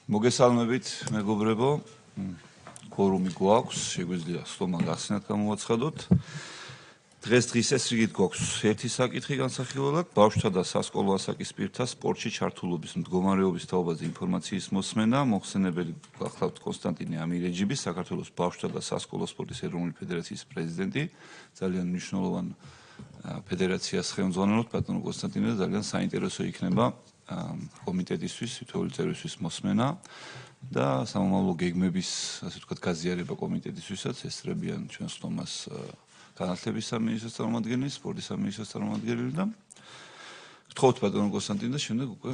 მოგესალმებით, მეგობრებო. Quorumi გვაქვს, შეგვიძლია სტომა გახსნათ გამოვაცხადოთ. დღეს ეს რიგით გვაქვს ერთი საკითხი განსახილველად, ბავშვთა და სასკოლო ასაკის პირთა სპორტში ჩართულობის მდგომარეობის თაობაზე ინფორმაციის მოსმენა. მოხსენებელი გახლავთ კონსტანტინე ამირეჯიბი, საქართველოს ბავშვთა და სასკოლო სპორტის ეროვნული ფედერაციის პრეზიდენტი. ძალიან მნიშვნელოვანი ფედერაციას ხელმძღვანელობთ ბატონო კონსტანტინე და ძალიან საინტერესო იქნება კომიტეტისთვის, თითოეული წევრისთვის მოსმენა და სამომავლო გეგმების, ასე ვთქვათ, გაზიარება კომიტეტისთვისაც ესწრებიან ჩვენს სტომას განათლების სამინისტროს წარმომადგენელი, სპორტის სამინისტროს წარმომადგენელი და გთხოვთ ბატონო კონსტანტინე და შემდეგ უკვე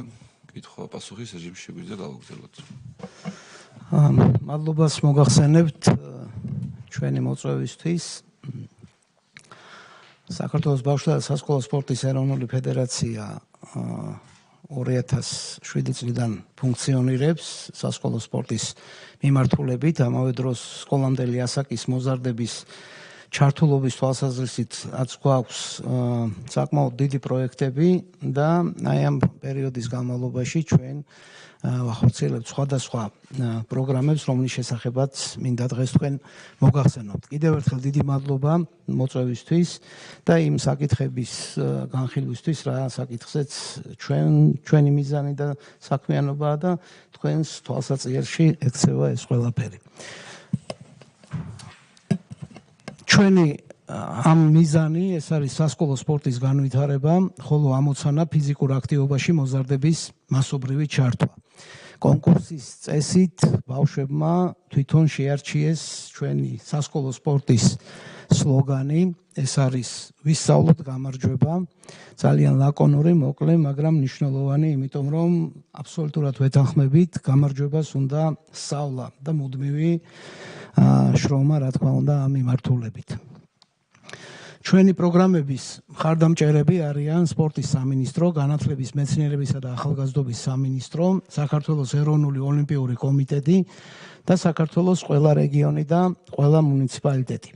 კითხვა-პასუხის რეჟიმში შეგვიძლია გავაგრძელოთ. მადლობას მოგახსენებთ ჩვენი მოწვევისთვის. საქართველოს ბავშვთა და სასკოლო სპორტის ეროვნული ფედერაცია 2007 წლიდან ფუნქციონირებს სასკოლო სპორტის მიმართულებით, ამავე დროს სკოლამდელი ასაკის მოზარდების ჩართულობის თვალსაზრისითაც გვაქვს საკმაოდ დიდი პროექტები და აი ამ პერიოდის განმავლობაში ჩვენ ვახორციელებთ სხვადასხვა პროგრამებს, რომლის შესახებაც მინდა დღეს თქვენ მოგახსენოთ. კიდევ ერთხელ დიდი მადლობა მოწვევისთვის და იმ საკითხების განხილვისთვის, რა საკითხზეც ჩვენი მიზანი და საქმიანობაა და თქვენს თვალსაჩინში ექცევა ეს ყველაფერი. ჩვენი ამ მიზანი ეს არის სასკოლო სპორტის განვითარება, ხოლო ამოცანა ფიზიკურ აქტივობაში მოზარდების მასობრივი ჩართვა. კონკურსის წესით ბავშვებმა თვითონ შეარჩიეს ჩვენი სასკოლო სპორტის სლოგანი, ეს არის ვისწავლოთ გამარჯვება. ძალიან ლაკონური, მოკლე, მაგრამ მნიშვნელოვანი, იმიტომ რომ აბსოლუტურად ვეთანხმებით, გამარჯვებას უნდა სწავლა და მუდმივი შრომა, რა თქმა უნდა, ამ მიმართულებით. ჩვენი პროგრამების მხარდამჭერები არიან სპორტის სამინისტრო, განათლების, მეცნიერებისა და ახალგაზრდობის სამინისტრო, საქართველოს ეროვნული ოლიმპიური კომიტეტი და საქართველოს ყველა რეგიონი და ყველა მუნიციპალიტეტი.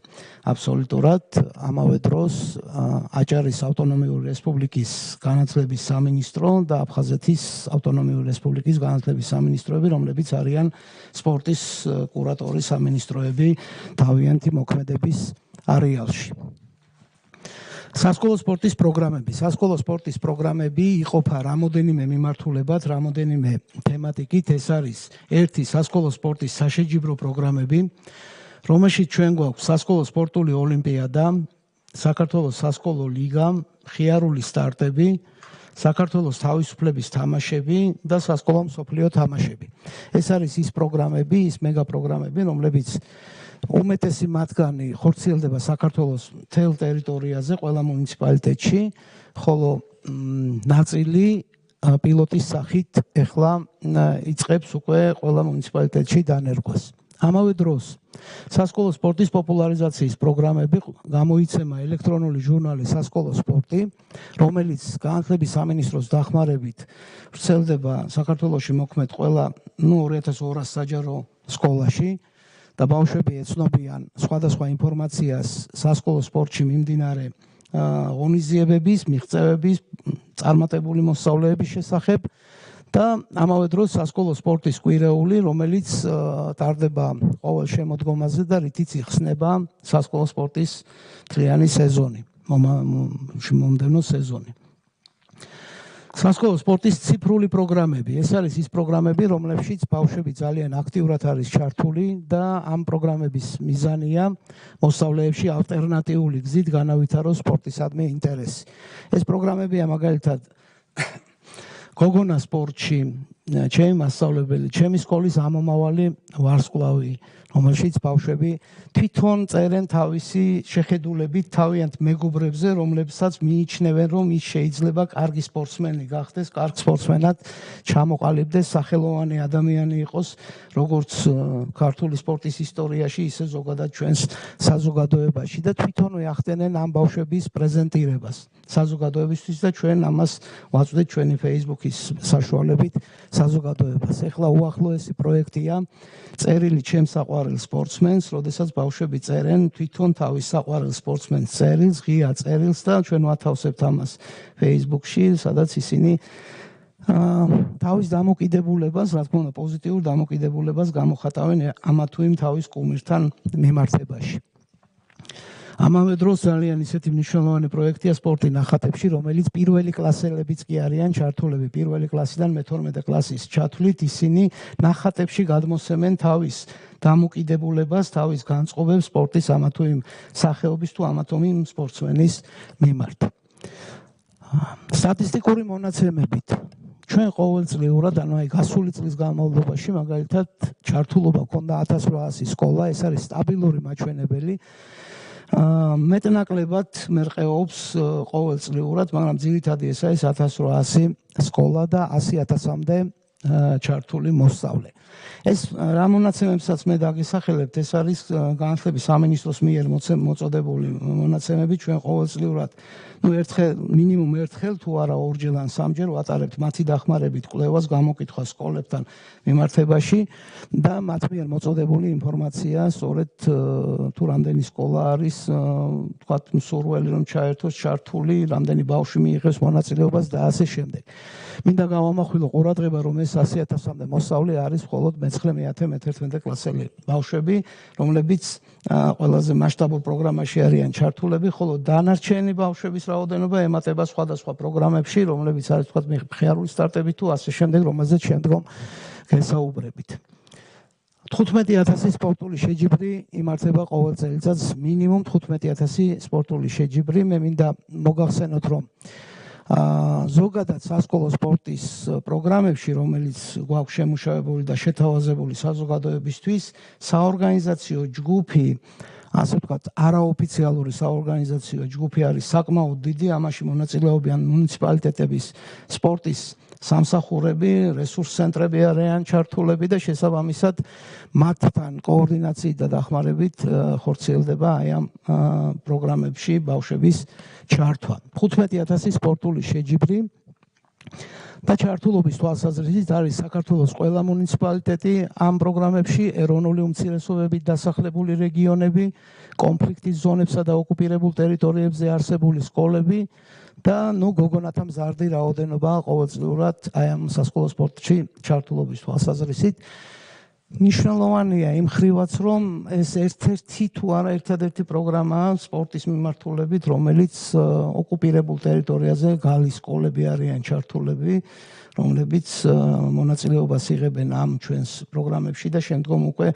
აბსოლუტურად ამავე დროს აჭარის ავტონომიური რესპუბლიკის განათლების სამინისტრო და აფხაზეთის ავტონომიური რესპუბლიკის განათლების სამინისტროები, რომლებიც არიან სპორტის კურატორის სამინისტროები თავიანთი მოქმედების არეალში. სასკოლო სპორტის პროგრამები. სასკოლო სპორტის პროგრამები იყოფა რამოდენიმე მიმართულებად, რამოდენიმე თემატიკით. ეს არის ერთი სასკოლო სპორტის საშეჯიბრო პროგრამები, რომელშიც ჩვენ გვაქვს სასკოლო სპორტული ოლიმპიადა, საქართველოს სასკოლო ლიგა, ხიარული სტარტები, საქართველოს თავისუფლების თამაშები და სასკოლო მსოფლიო თამაშები. ეს არის ის პროგრამები, ის მეგაპროგრამები, რომლებიც უმეტესი მათგანი ხორციელდება საქართველოს მთელ ტერიტორიაზე, ყველა მუნიციპალიტეტში, ხოლო ნაწილი პილოტის სახით ეხლა იწყებს უკვე ყველა მუნიციპალიტეტში დანერგვას. ამავე დროს სასკოლო სპორტის პოპულარიზაციის პროგრამები გამოიცემა ელექტრონული ჟურნალი სასკოლო სპორტი, რომელიც განათლების სამინისტროს დახმარებით ვრცელდება საქართველოში მოქმედ ყველა 2200 საჯარო სკოლაში. და ბავშვები ეცნობიან სხვადასხვა ინფორმაციას სასკოლო სპორტში მიმდინარე ღონისძიებების, მიღწევების, წარმატებული მოსწავლეების შესახებ და ამავე დროს სასკოლო სპორტის კვირეული, რომელიც ტარდება ყოველ შემოდგომაზე და რითიც იხსნება სასკოლო სპორტის მთლიანი სეზონი, მომდევნო სეზონი. სასკოლო სპორტის ციფრული პროგრამები. ეს არის ის პროგრამები, რომლებშიც ბავშვები ძალიან აქტიურად არის ჩართული და ამ პროგრამების მიზანია მოსწავლეებში ალტერნატიული გზით განავითაროს სპორტისადმი ინტერესი. ეს პროგრამებია მაგალითად გოგონა სპორტში, ჩემი მასწავლებელი, ჩემი სკოლის ამომავალი ვარსკვლავი, რომელშიც ბავშვები თვითონ წერენ თავისი შეხედულებით თავიანთ მეგობრებზე, რომლებსაც მიიჩნევენ, რომ ის შეიძლება კარგი სპორტსმენი გახდეს, კარგ სპორტსმენად ჩამოყალიბდეს, სახელოვანი ადამიანი იყოს, როგორც ქართული სპორტის ისტორიაში, ისე ზოგადად ჩვენს საზოგადოებაში და თვითონვე ახდენენ ამ ბავშვების პრეზენტირებას საზოგადოებისთვის და ჩვენ ამას ვაწვდით ჩვენი Facebook-ის საშუალებით საზოგადოებას. ეხლა უახლოესი პროექტია წერილი ჩემს საყვარელ სპორტსმენს, როდესაც ბავშვები წერენ თვითონ თავის საყვარელ სპორტსმენს წერილს, ღია წერილს და ჩვენ ვათავსებთ ამას Facebook-ში, სადაც ისინი თავის დამოკიდებულებას, რა თქმა უნდა, პოზიტიურ დამოკიდებულებას გამოხატავენ ამა თუ იმ თავის კუმირთან მიმართებაში. ამავე დროს ძალიან ისეთი მნიშვნელოვანი პროექტია სპორტი ნახატებში, რომელიც პირველი კლასელებიც კი არიან ჩართულები. პირველი კლასიდან მე-12 კლასის ჩათვლით ისინი ნახატებში გადმოსცემენ თავის დამოკიდებულებას, თავის განწყობებს სპორტის ამა თუ იმ სახეობის თუ ამა თუ იმ სპორტსმენის მიმართ. სტატისტიკური მონაცემებით ჩვენ ყოველწლიურად, ანუ აი გასული წლის განმავლობაში, მაგალითად, ჩართულობა ჰქონდა 1800 სკოლა, ეს არის სტაბილური მაჩვენებელი. მეტნაკლებად მერყეობს ყოველწლიურად, მაგრამ ძირითადი ეს არის 1800 სკოლა და 100,000-მდე ჩართული მოსწავლე. ეს რა მონაცემებსაც მე დაგესახელებთ, ეს არის განათლების სამინისტროს მიერ მოწოდებული მონაცემები. ჩვენ ყოველწლიურად მინიმუმ ერთხელ თუ არა ორჯერ ან სამჯერ ვატარებთ მათი დახმარებით კვლევას გამოკითხვას სკოლებთან მიმართებაში და მათ მიერ მოწოდებული ინფორმაცია სწორედ თუ რამდენი სკოლა არის თქვათ მსურველი რომ ჩაერთოს ჩართული, რამდენი ბავშვი მიიღებს მონაწილეობას და ასე შემდეგ. მინდა გავამახვილო ყურადღება რომ ეს 100,000-მდე მოსწავლე არის მხოლოდ მე-9, მე-10, მე-11 კლასელი ბავშვები, რომლებიც ყველაზე მასშტაბურ პროგრამაში არიან ჩართულები, ხოლო დანარჩენი ბავშვების რაოდენობა ემატება სხვადასხვა პროგრამებში, რომლებიც არის თქვათ მხიარული სტარტები თუ ასე შემდეგ, რომელზეც შემდგომ გესაუბრებით. 15,000 სპორტული შეჯიბრი იმართება ყოველ წელიწადს, მინიმუმ 15,000 სპორტული შეჯიბრი. მე მინდა მოგახსენოთ, რომ ზოგადად სასკოლო სპორტის პროგრამებში, რომელიც გვაქვს შემუშავებული და შეთავაზებული საზოგადოებისთვის, საორგანიზაციო ჯგუფი, ასე ვთქვათ, არაოფიციალური საორგანიზაციო ჯგუფი არის საკმაოდ დიდი, ამაში მონაწილეობენ მუნიციპალიტეტების სპორტის სამსახურები, რესურს ცენტრები არიან ჩართულები და შესაბამისად მათთან კოორდინაციით და დახმარებით ხორციელდება აი ამ პროგრამებში ბავშვების ჩართვა. 15,000 სპორტული შეჯიბრი და ჩართულობის თვალსაზრისით არის საქართველოს ყველა მუნიციპალიტეტი ამ პროგრამებში, ეროვნული უმცირესობებით დასახლებული რეგიონები, კონფლიქტის ზონებსა და ოკუპირებულ ტერიტორიებზე არსებული სკოლები და გოგონათა მზარდი რაოდენობა ყოველწლიურად აი ამ სასკოლო სპორტში ჩართულობის თვალსაზრისით. მნიშვნელოვანია იმ ხრივაც, რომ ეს ერთ-ერთი თუ არა ერთადერთი პროგრამაა სპორტის მიმართულებით, რომელიც ოკუპირებულ ტერიტორიაზე გალის სკოლები არიან ჩართულები, რომლებიც მონაწილეობას იღებენ ამ ჩვენს პროგრამებში და შემდგომ უკვე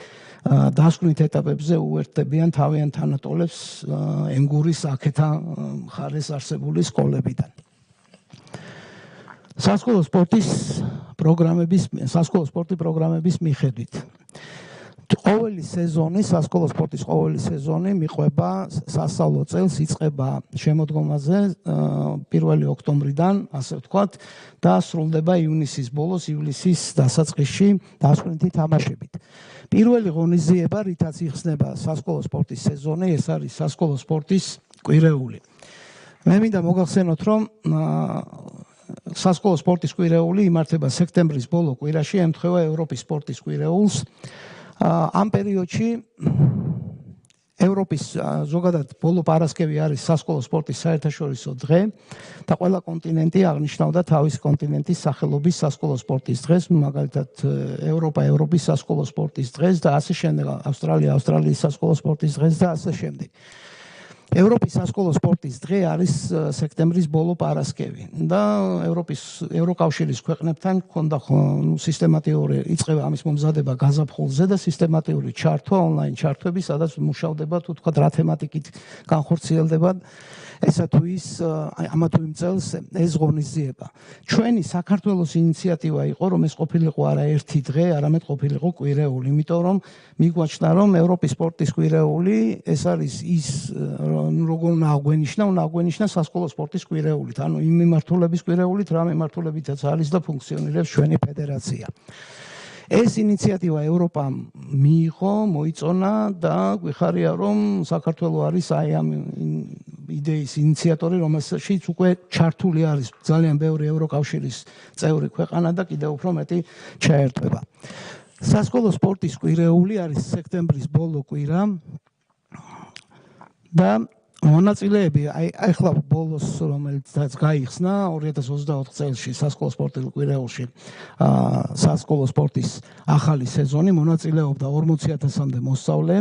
დასკვნით ეტაპებზე უერთდებიან თავიანთ თანატოლებს ენგურის აქეთა მხარეს არსებული სკოლებიდან. სასკოლო სპორტის პროგრამების მიხედვით ყოველი სეზონი, სასკოლო სპორტის ყოველი სეზონი მიყვება სასწავლო წელს, იწყება შემოდგომაზე 1 ოქტომბრიდან, ასე ვთქვათ, და სრულდება ივნისის ბოლოს, ივლისის დასაწყისში დასკვნითი თამაშებით. პირველი ღონისძიება, რითაც იხსნება სასკოლო სპორტის სეზონი, ეს არის სასკოლო სპორტის კვირეული. მე მინდა მოგახსენოთ, რომ სასკოლო სპორტის კვირეული იმართება სექტემბრის ბოლო კვირაში, ემთხვევა ევროპის სპორტის კვირეულს. ამ პერიოდში ევროპის ზოგადად ბოლო პარასკევი არის სასკოლო სპორტის საერთაშორისო დღე და ყველა კონტინენტი აღნიშნავდა თავის კონტინენტის სახელობის სასკოლო სპორტის დღეს, მაგალითად ევროპის სასკოლო სპორტის დღეს და ასე შემდეგ, ავსტრალიის სასკოლო სპორტის დღეს და ასე შემდეგ. ევროპის სასკოლო სპორტის დღე არის სექტემბრის ბოლო პარასკევი და ევროკავშირის ქვეყნებთან ჰქონდა სისტემატიური იწყება ამის მომზადება გაზაფხულზე და სისტემატიური ჩართვა, ონლაინ ჩართვები, სადაც მუშავდება თუ თქვა რა თემატიკით განხორციელდება ესა თუ ის ამა თუ იმ წელს ეს ღონისძიება. ჩვენი საქართველოს ინიციატივა იყო, რომ ეს ყოფილიყო არა ერთი დღე, არამედ ყოფილიყო კვირეული, იმიტომ რომ მიგვაჩნდა, რომ ევროპის სპორტის კვირეული ეს არის ის როგორ უნდა აღვენიშნა სასკოლო სპორტის კვირეულით, ანუ იმ მიმართულების კვირეულით, რა მიმართულებითაც არის და ფუნქციონირებს ჩვენი ფედერაცია. ეს ინიციატივა ევროპამ მიიღო, მოიწონა და გვიხარია, რომ საქართველო არის აი ამ იდეის ინიციატორი, რომელშიც უკვე ჩართული არის ძალიან ბევრი ევროკავშირის წევრი ქვეყანა და კიდევ უფრო მეტი ჩაერთვება. სასკოლო სპორტის კვირეული არის სექტემბრის ბოლო კვირა და მონაწილეები ახლა ბოლოს რომელთაც გაიხსნა 2024 წელს სასკოლო სპორტულ კვირეულში სასკოლო სპორტის ახალი სეზონი მონაწილეობდა 40,000-მდე მოსწავლე.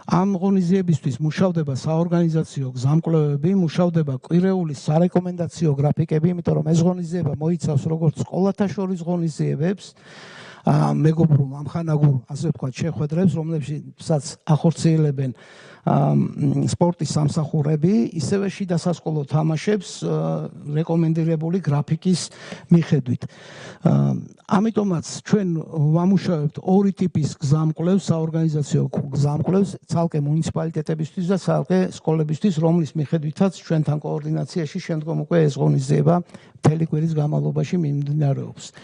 ამ ღონისძიებისთვის მუშავდება საორგანიზაციო გზამკვლევები, მუშავდება კვირეულის სარეკომენდაციო გრაფიკები, იმიტომ რომ ეს ღონისძიება მოიცავს როგორც სკოლათა შორის ღონისძიებებს, მეგობრულ ამხანაგურ, ასე ვთქვათ, შეხვედრებს, რომლებსაც ახორციელებენ სპორტის სამსახურები, ისევე შიდა სასკოლო თამაშებს რეკომენდირებული გრაფიკის მიხედვით. ამიტომაც ჩვენ ვამუშავებთ ორი ტიპის გზამკვლევს, საორგანიზაციო გზამკვლევს, ცალკე მუნიციპალიტეტებისთვის და ცალკე სკოლებისთვის, რომლის მიხედვითაც ჩვენთან კოორდინაციაში შემდგომ უკვე ეს ღონისძიება მთელი კვირის განმავლობაში მიმდინარეობს.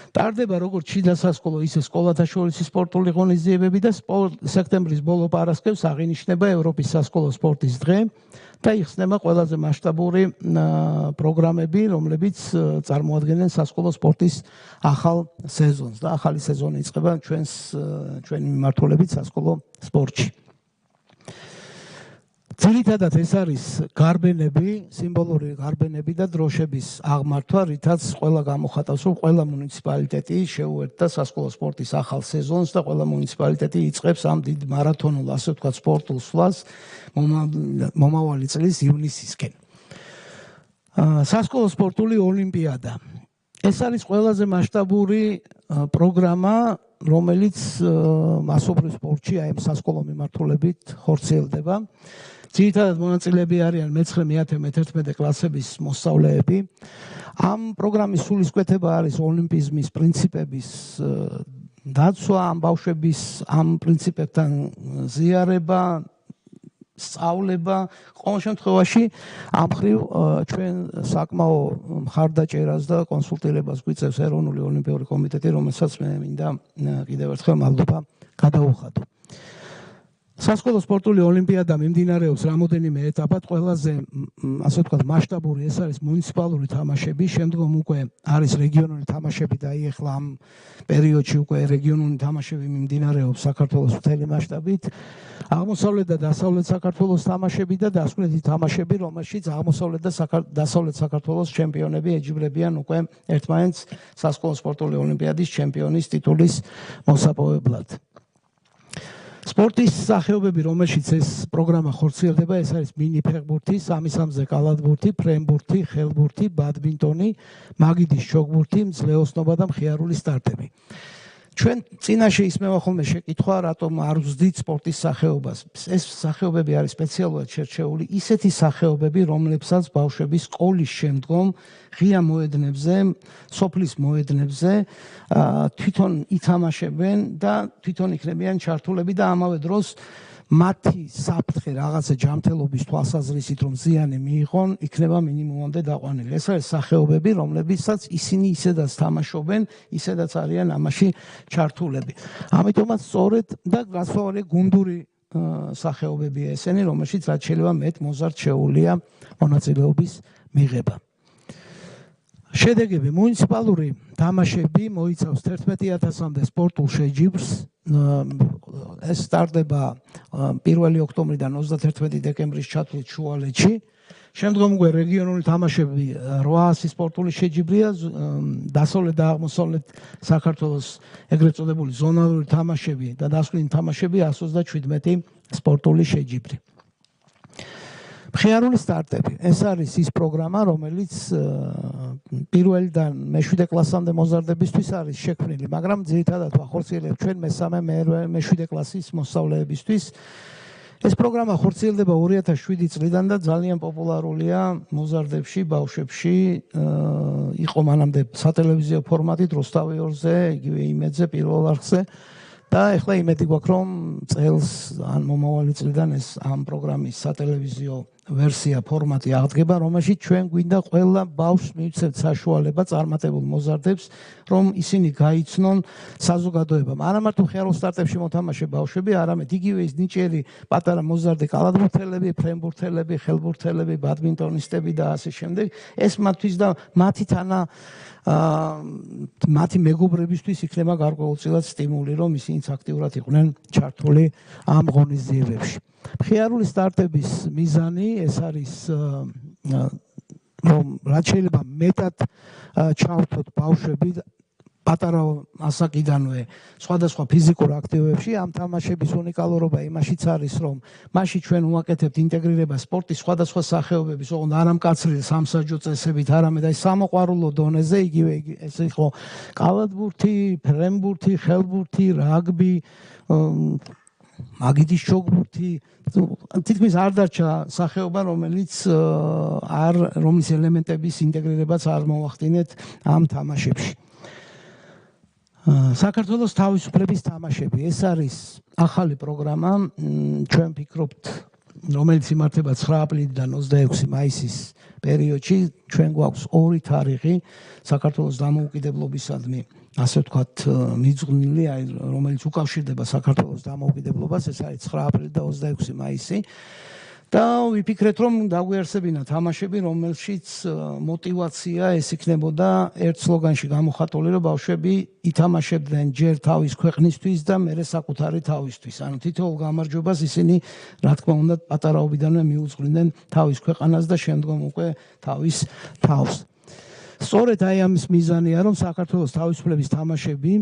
ტარდება როგორც შიდა სასკოლო, ისე სკოლათა შორისი სპორტული ღონისძიებები და სექტემბრის ბოლო პარასკევს აღინიშნება ევროპის სასკოლო სპორტის დღე და იხსნება ყველაზე მასშტაბური პროგრამები, რომლებიც წარმოადგენენ სასკოლო სპორტის ახალ სეზონს და ახალი სეზონი იწყება ჩვენი მიმართულებით სასკოლო სპორტში. ძირითადად ეს არის გარბენები, სიმბოლური გარბენები და დროშების აღმართვა, რითაც ყველა გამოხატავს, რომ ყველა მუნიციპალიტეტი შეუერთდა სასკოლო სპორტის ახალ სეზონს და ყველა მუნიციპალიტეტი იწყებს ამ დიდ მარათონულ, ასე ვთქვათ, სპორტულ სვლას მომავალი წლის ივნისისკენ. სასკოლო სპორტული ოლიმპიადა. ეს არის ყველაზე მასშტაბური პროგრამა, რომელიც მასობრივ სპორტში აი სასკოლო მიმართულებით ხორციელდება. ძირითადად მონაწილეები არიან მე-9, მე-10, მე-11 კლასების მოსწავლეები. ამ პროგრამის სულისკვეთება არის ოლიმპიზმის პრინციპების დაცვა, ამ ბავშვების ამ პრინციპებთან ზიარება, სწავლება. ყოველ შემთხვევაში ამ ხრივ ჩვენ საკმაო მხარდაჭერას და კონსულტირებას გვიწევს ეროვნული ოლიმპიური კომიტეტი, რომელსაც მე მინდა კიდევ ერთხელ მადლობა გადაუხადო. სასკოლო სპორტული ოლიმპიადა მიმდინარეობს რამოდენიმე ეტაპად, ყველაზე ასე ვთქვათ მასშტაბური ეს არის მუნიციპალური თამაშები, შემდგომ უკვე არის რეგიონული თამაშები და ეხლა ამ პერიოდში უკვე რეგიონული თამაშები მიმდინარეობს საქართველოს მთელი მასშტაბით. აღმოსავლეთ და დასავლეთ საქართველოს თამაშები და დასავლეთი თამაშები, რომელშიც აღმოსავლეთ და დასავლეთ საქართველოს ჩემპიონები ეჯიბრებიან უკვე ერთმანეთს სასკოლო სპორტული ოლიმპიადის ჩემპიონის ტიტულის მოსაპოვებლად. სპორტის სახეობები, რომელშიც ეს პროგრამა ხორციელდება, ეს არის მინი ფეხბურთი, სამისამზე კალათბურთი, ფრენბურთი, ხელბურთი, ბადმინტონი, მაგიდის შოგბურთი, მძლეოსნობა და მხიარული სტარტები. ჩვენ წინაშე ისმევა ხოლმე შეკითხვა, რატომ არ ვზდით სპორტის სახეობას. ეს სახეობები არის სპეციალურად შერჩეული, ისეთი სახეობები, რომლებსაც ბავშვები სკოლის შემდგომ ღია მოედნებზე, სოფლის მოედნებზე თვითონ ითამაშებენ და თვითონ იქნებიან ჩართულები და ამავე დროს მათი საფრთხე რაღაცა ჯანმრთელობის თვალსაზრისით რომ ზიანი მიიღონ, იქნება მინიმუმამდე დაყვანილი. ეს არის სახეობები, რომლებიცაც ისინი ისედაც თამაშობენ, ისედაც არიან ამაში ჩართულები. ამიტომაც სწორედ და გასავალია გუნდური სახეობებია ესენი, რომელშიც რაც შეიძლება მეტ მოზარდშეულია მონაწილეობის მიღება. შედეგები მუნიციპალური თამაშები მოიცავს 11,000-მდე სპორტულ შეჯიბრს. ეს სტარტდება 1 ოქტომბრიდან 31 დეკემბრის ჩათვლით შუალედში. შემდგომ უკვე რეგიონული თამაშები 800 სპორტული შეჯიბრია, დასავლეთ და აღმოსავლეთ საქართველოს ეგრეთ წოდებული ზონალური თამაშები და დასავლეთი თამაშები 127 სპორტული შეჯიბრი. მხიარული სტარტები. ეს არის ის პროგრამა, რომელიც პირველიდან მე-7 კლასამდე მოზარდებისთვის არის შექმნილი, მაგრამ ძირითადად ვახორციელებთ ჩვენ მე-3, მე-7 კლასის მოსწავლეებისთვის. ეს პროგრამა ხორციელდება 2007 წლიდან და ძალიან პოპულარულია მოზარდებში, ბავშვებში. იყო მანამდე სატელევიზიო ფორმატით როსტავი 2-ზე, იგივე იმედზე, პირველ არხზე. და ეხლა იმედი გვაქვს, რომ წელს ან მომავალი წლიდან ეს ამ პროგრამის სატელევიზიო ვერსია ფორმატი აღდგება, რომელშიც ჩვენ გვინდა ყველა ბავშვს მივცემთ საშუალება წარმატებულ მოზარდებს, რომ ისინი გაიცნონ საზოგადოებამ. არა მარტო მხიარულ სტარტებში მოთამაშე ბავშვები, არამედ იგივე ის ნიჭიერი პატარა მოზარდი კალათბურთელები, ფრენბურთელები, ხელბურთელები, ბადმინტონისტები და ასე შემდეგ. ეს მათთვის და მათი თანა მათი მეგობრებისთვის იქნება გარკვეულწილად სტიმული, რომ ისინიც აქტიურად იყვნენ ჩართული ამ ღონისძიებებში. მხიარული სტარტების მიზანი ეს არის რომ რაც შეიძლება მეტად ჩავთოთ ბავშვები პატარა ასაკიდანვე სხვადასხვა ფიზიკურ აქტივობებში. ამ თამაშების უნიკალურობა იმაშიც არის, რომ მასში ჩვენ უაკეთებთ ინტეგრირებას სპორტის სხვადასხვა სახეობების, ოღონდ არა მკაცრი სამსაჯო წესებით, არამედ აი სამოყვარულო დონეზე, იგივე ეს იყო კალათბურთი, ფრენბურთი, ხელბურთი, რაგბი, მაგიდის ჩოგბურთი, თითქმის არ დარჩა სახეობა, რომლის ელემენტების ინტეგრირებაც არ მოვახდინეთ ამ თამაშებში. საქართველოს თავისუფლების თამაშები. ეს არის ახალი პროგრამა. ჩვენ ვფიქრობთ, რომელიც იმართება 9 აპრილიდან 26 მაისის პერიოდში. ჩვენ გვაქვს 2 თარიღი საქართველოს დამოუკიდებლობისადმი, ასე ვთქვათ, მიძღვნილი, რომელიც უკავშირდება საქართველოს დამოუკიდებლობას. ეს არის 9 აპრილი და 26 მაისი. და ვიფიქრეთ, რომ დაგვიარსებინა თამაშები, რომელშიც мотивация ეს იქნებოდა ერთ სლოგანში გამოხატული, რომ ბავშვები ითამაშებდნენ ჯერ თავის ქვეყნისთვის და მერე საკუთარი თავისთვის. ანუ თითოეულ გამარჯვებას ისინი, რა თქმა უნდა, პატარაობიდანვე მიუძღვნდნენ თავის ქვეყანას და შემდგომ უკვე თავის თავს. სწორედ აი ამის მიზანია, რომ საქართველოს თავისუფლების თამაშები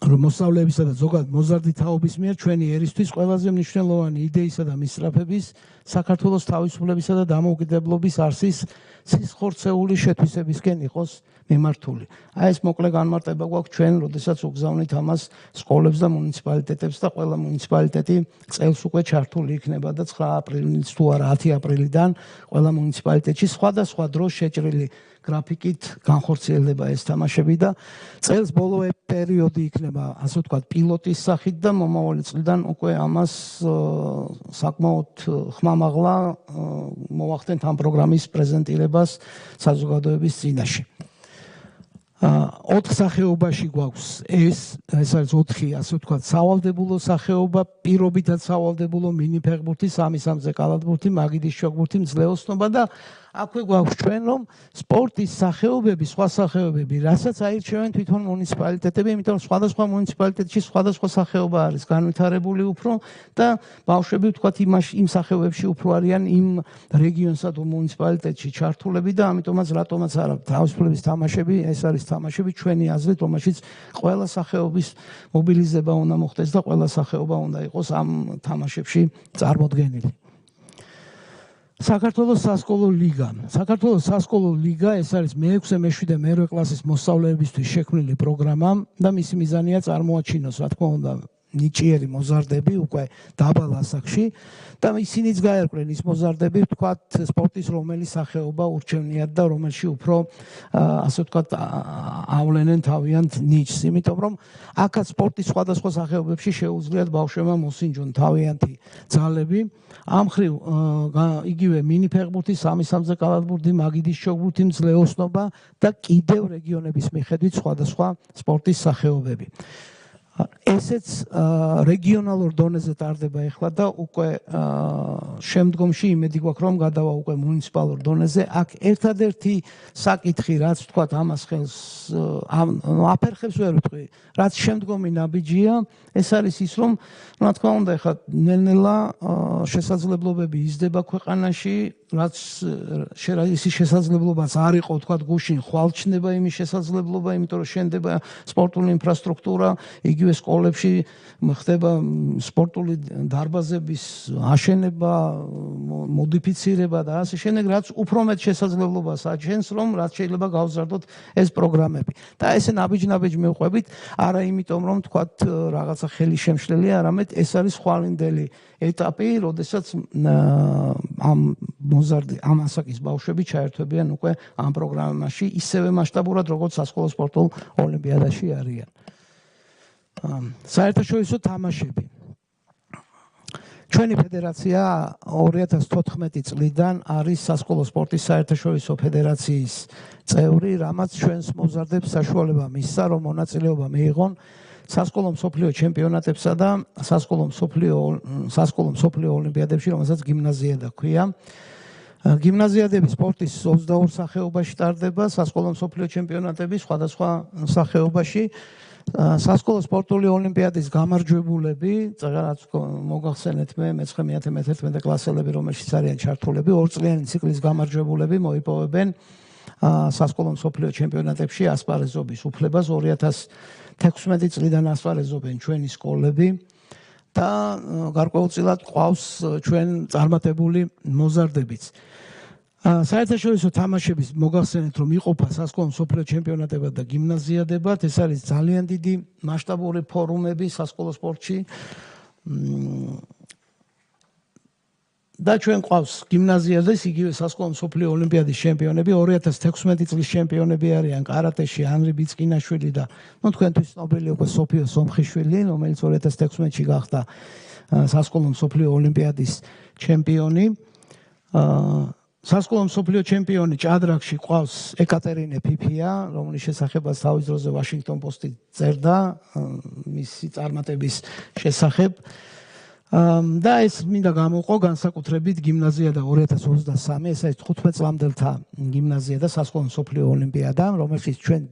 მოსწავლეებისა და ზოგადად მოზარდი თაობის მიერ ჩვენი ერისთვის ყველაზე მნიშვნელოვანი იდეისა და მისწრაფების საქართველოს თავისუფლებისა და დამოუკიდებლობის არსის სისხორცეული შეთვისებისკენ იყოს მიმართული. აი ეს მოკლე განმარტება გვაქვს ჩვენ, როდესაც უგზავნით ამას სკოლებს და მუნიციპალიტეტებს და ყველა მუნიციპალიტეტი წელს უკვე ჩართული იქნება და 9 აპრილის თუ არა 10 აპრილიდან ყველა მუნიციპალიტეტში სხვადასხვა დროს შეჭრილი გრაფიკით განხორციელდება ეს თამაშები და წელს ბოლო პერიოდი იქნება, ასე ვთქვათ, პილოტის სახით და მომავალი წლიდან უკვე ამას საკმაოდ ხმამაღლა მოვახდენთ ამ პროგრამის პრეზენტირებას საზოგადოების წინაშე. 4 სახეობაში გვაქვს ეს არის 4, ასე ვთქვათ, სავალდებულო სახეობა, პირობითად სავალდებულო მინი ფეხბურთი, 3-3-ზე კალათბურთი, მაგიდის ჩოგბურთი, მძლეოსნობა და აქვე გვაქვს ჩვენ, რომ სპორტის სახეობები, სხვა სახეობები, რასაც აირჩევენ თვითონ მუნიციპალიტეტები, იმიტომ რომ სხვადასხვა მუნიციპალიტეტში სხვადასხვა სახეობა არის განვითარებული უფრო და ბავშვები, ვთქვათ, იმ სახეობებში უფრო არიან იმ რეგიონსა თუ მუნიციპალიტეტში ჩართულები და ამიტომაც რატომაც არა თავისუფლების თამაშები, ეს არის თამაშები ჩვენი აზრით, რომელშიც ყველა სახეობის მობილიზება უნდა მოხდეს და ყველა სახეობა უნდა იყოს ამ თამაშებში წარმოდგენილი. საქართველოს სასკოლო ლიგა. საქართველოს სასკოლო ლიგა ეს არის მე-6, მე-7, მე-8 კლასის მოსწავლეებისთვის შექმნილი პროგრამა და მისი მიზანია წარმოაჩინოს, რა თქმა უნდა, ნიჭიერი მოზარდები უკვე დაბალ ასაკში და ისინიც გაერკვნენ ის მოზარდები, ვთქვათ, სპორტის რომელი სახეობა ურჩევნიათ და რომელში უფრო ასე ვთქვათ ავლენენ თავიანთ ნიჭს, იმიტომ რომ აქაც სპორტის სხვადასხვა სახეობებში შეუძლიათ ბავშვებმა მოსინჯონ თავიანთი ძალები. ამ ხრივ იგივე მინი ფეხბურთი, 3-3-ზე კალათბურთი, მაგიდის ჩოგბურთი, მძლეოსნობა და კიდევ რეგიონების მიხედვით სხვადასხვა სპორტის სახეობები. ესეც რეგიონალურ დონეზე ტარდება ახლა და უკვე შემდგომში იმედი გვაქვს, რომ გადავა უკვე მუნიციპალურ დონეზე. აქ ერთადერთი საკითხი, რაც ვთქვათ, ამას ხელს აფერხებს ვერ ვიტყვი, რაც შემდგომი ნაბიჯია, ეს არის ის, რომ რა თქმა უნდა, ახლა ნელ-ნელა შესაძლებლობები იზრდება ქვეყანაში, რაც ის შესაძლებლობაც არ იყო, ვთქვათ, გუშინ ხვალჩნდება იმის შესაძლებლობა, იმიტომ რომ შენდება სპორტული ინფრასტრუქტურა, იგივე სკოლებში ხდება სპორტული დარბაზების აშენება, მოდიფიცირება და ასე შემდეგ, რაც უფრო მეტ შესაძლებლობას აჩენს, რომ რაც შეიძლება გავზარდოთ ეს პროგრამები. და ესე ნაბიჯ-ნაბიჯ მივყვებით, არა იმიტომ, რომ თქვათ რაღაცა ხელი შემშლელი, არამედ ეს არის ხვალინდელი ეტაპი, როდესაც ამ ასაკის ბავშვები ჩაერთვებიან უკვე ამ პროგრამაში ისევე მასშტაბურად, როგორც სასკოლო სპორტულ ოლიმპიადაში არიან. საერთაშორისო თამაშები. ჩვენი ფედერაცია 2014 წლიდან არის სასკოლო სპორტის საერთაშორისო ფედერაციის წევრი, რამაც ჩვენს მოზარდებს საშუალება მისცა, რომ მონაწილეობა მიიღონ სასკოლო მსოფლიო ჩემპიონატებსა და სასკოლო მსოფლიო ოლიმპიადებში, რომელსაც გიმნაზიადა ჰქვია. გიმნაზიადები სპორტის 22 სახეობაში ტარდება, სასკოლო მსოფლიო ჩემპიონატები სხვადასხვა სახეობაში. სასკოლო სპორტული ოლიმპიადის გამარჯვებულები, რაც მოგახსენეთ მე-11 კლასელები, რომელშიც არიან ჩართულები, 2 წლიანი ციკლის გამარჯვებულები მოიპოვებენ სასკოლო მსოფლიო ჩემპიონატებში ასპარეზობის უფლებას. 2016 წლიდან ასპარეზობენ ჩვენი სკოლები და გარკვეულწილად ყავს ჩვენ წარმატებული მოზარდებიც. საერთაშორისო თამაშების მოგახსენეთ, რომ იყოფა სასკოლო მსოფლიო ჩემპიონატებად და გიმნაზიადებად. ეს არის ძალიან დიდი მასშტაბური ფორუმები სასკოლო სპორტში. და ჩვენ ყავს გიმნაზიადეს იგივე სასკოლო მსოფლიო ოლიმპიადის ჩემპიონები. 2016 წლის ჩემპიონები არიან კარატეში ანრი ბიცკინაშვილი და თქვენთვის ცნობილი უკვე სოფიო სომხიშვილი, რომელიც 2016-ში გახდა სასკოლო მსოფლიო ოლიმპიადის ჩემპიონი. სასკოლო მსოფლიო ჩემპიონი ჭადრაკში ყავს ეკატერინე ფიფია, რომლის შესახებაც თავის დროზე ვაშინგტონ პოსტი წერდა მისი წარმატების შესახებ. და ეს მინდა გამოვყო განსაკუთრებით გიმნაზიადა 2023, ეს არის 15 წლამდელთა გიმნაზიადა სასკოლო მსოფლიო ოლიმპიადა, რომელშიც ჩვენ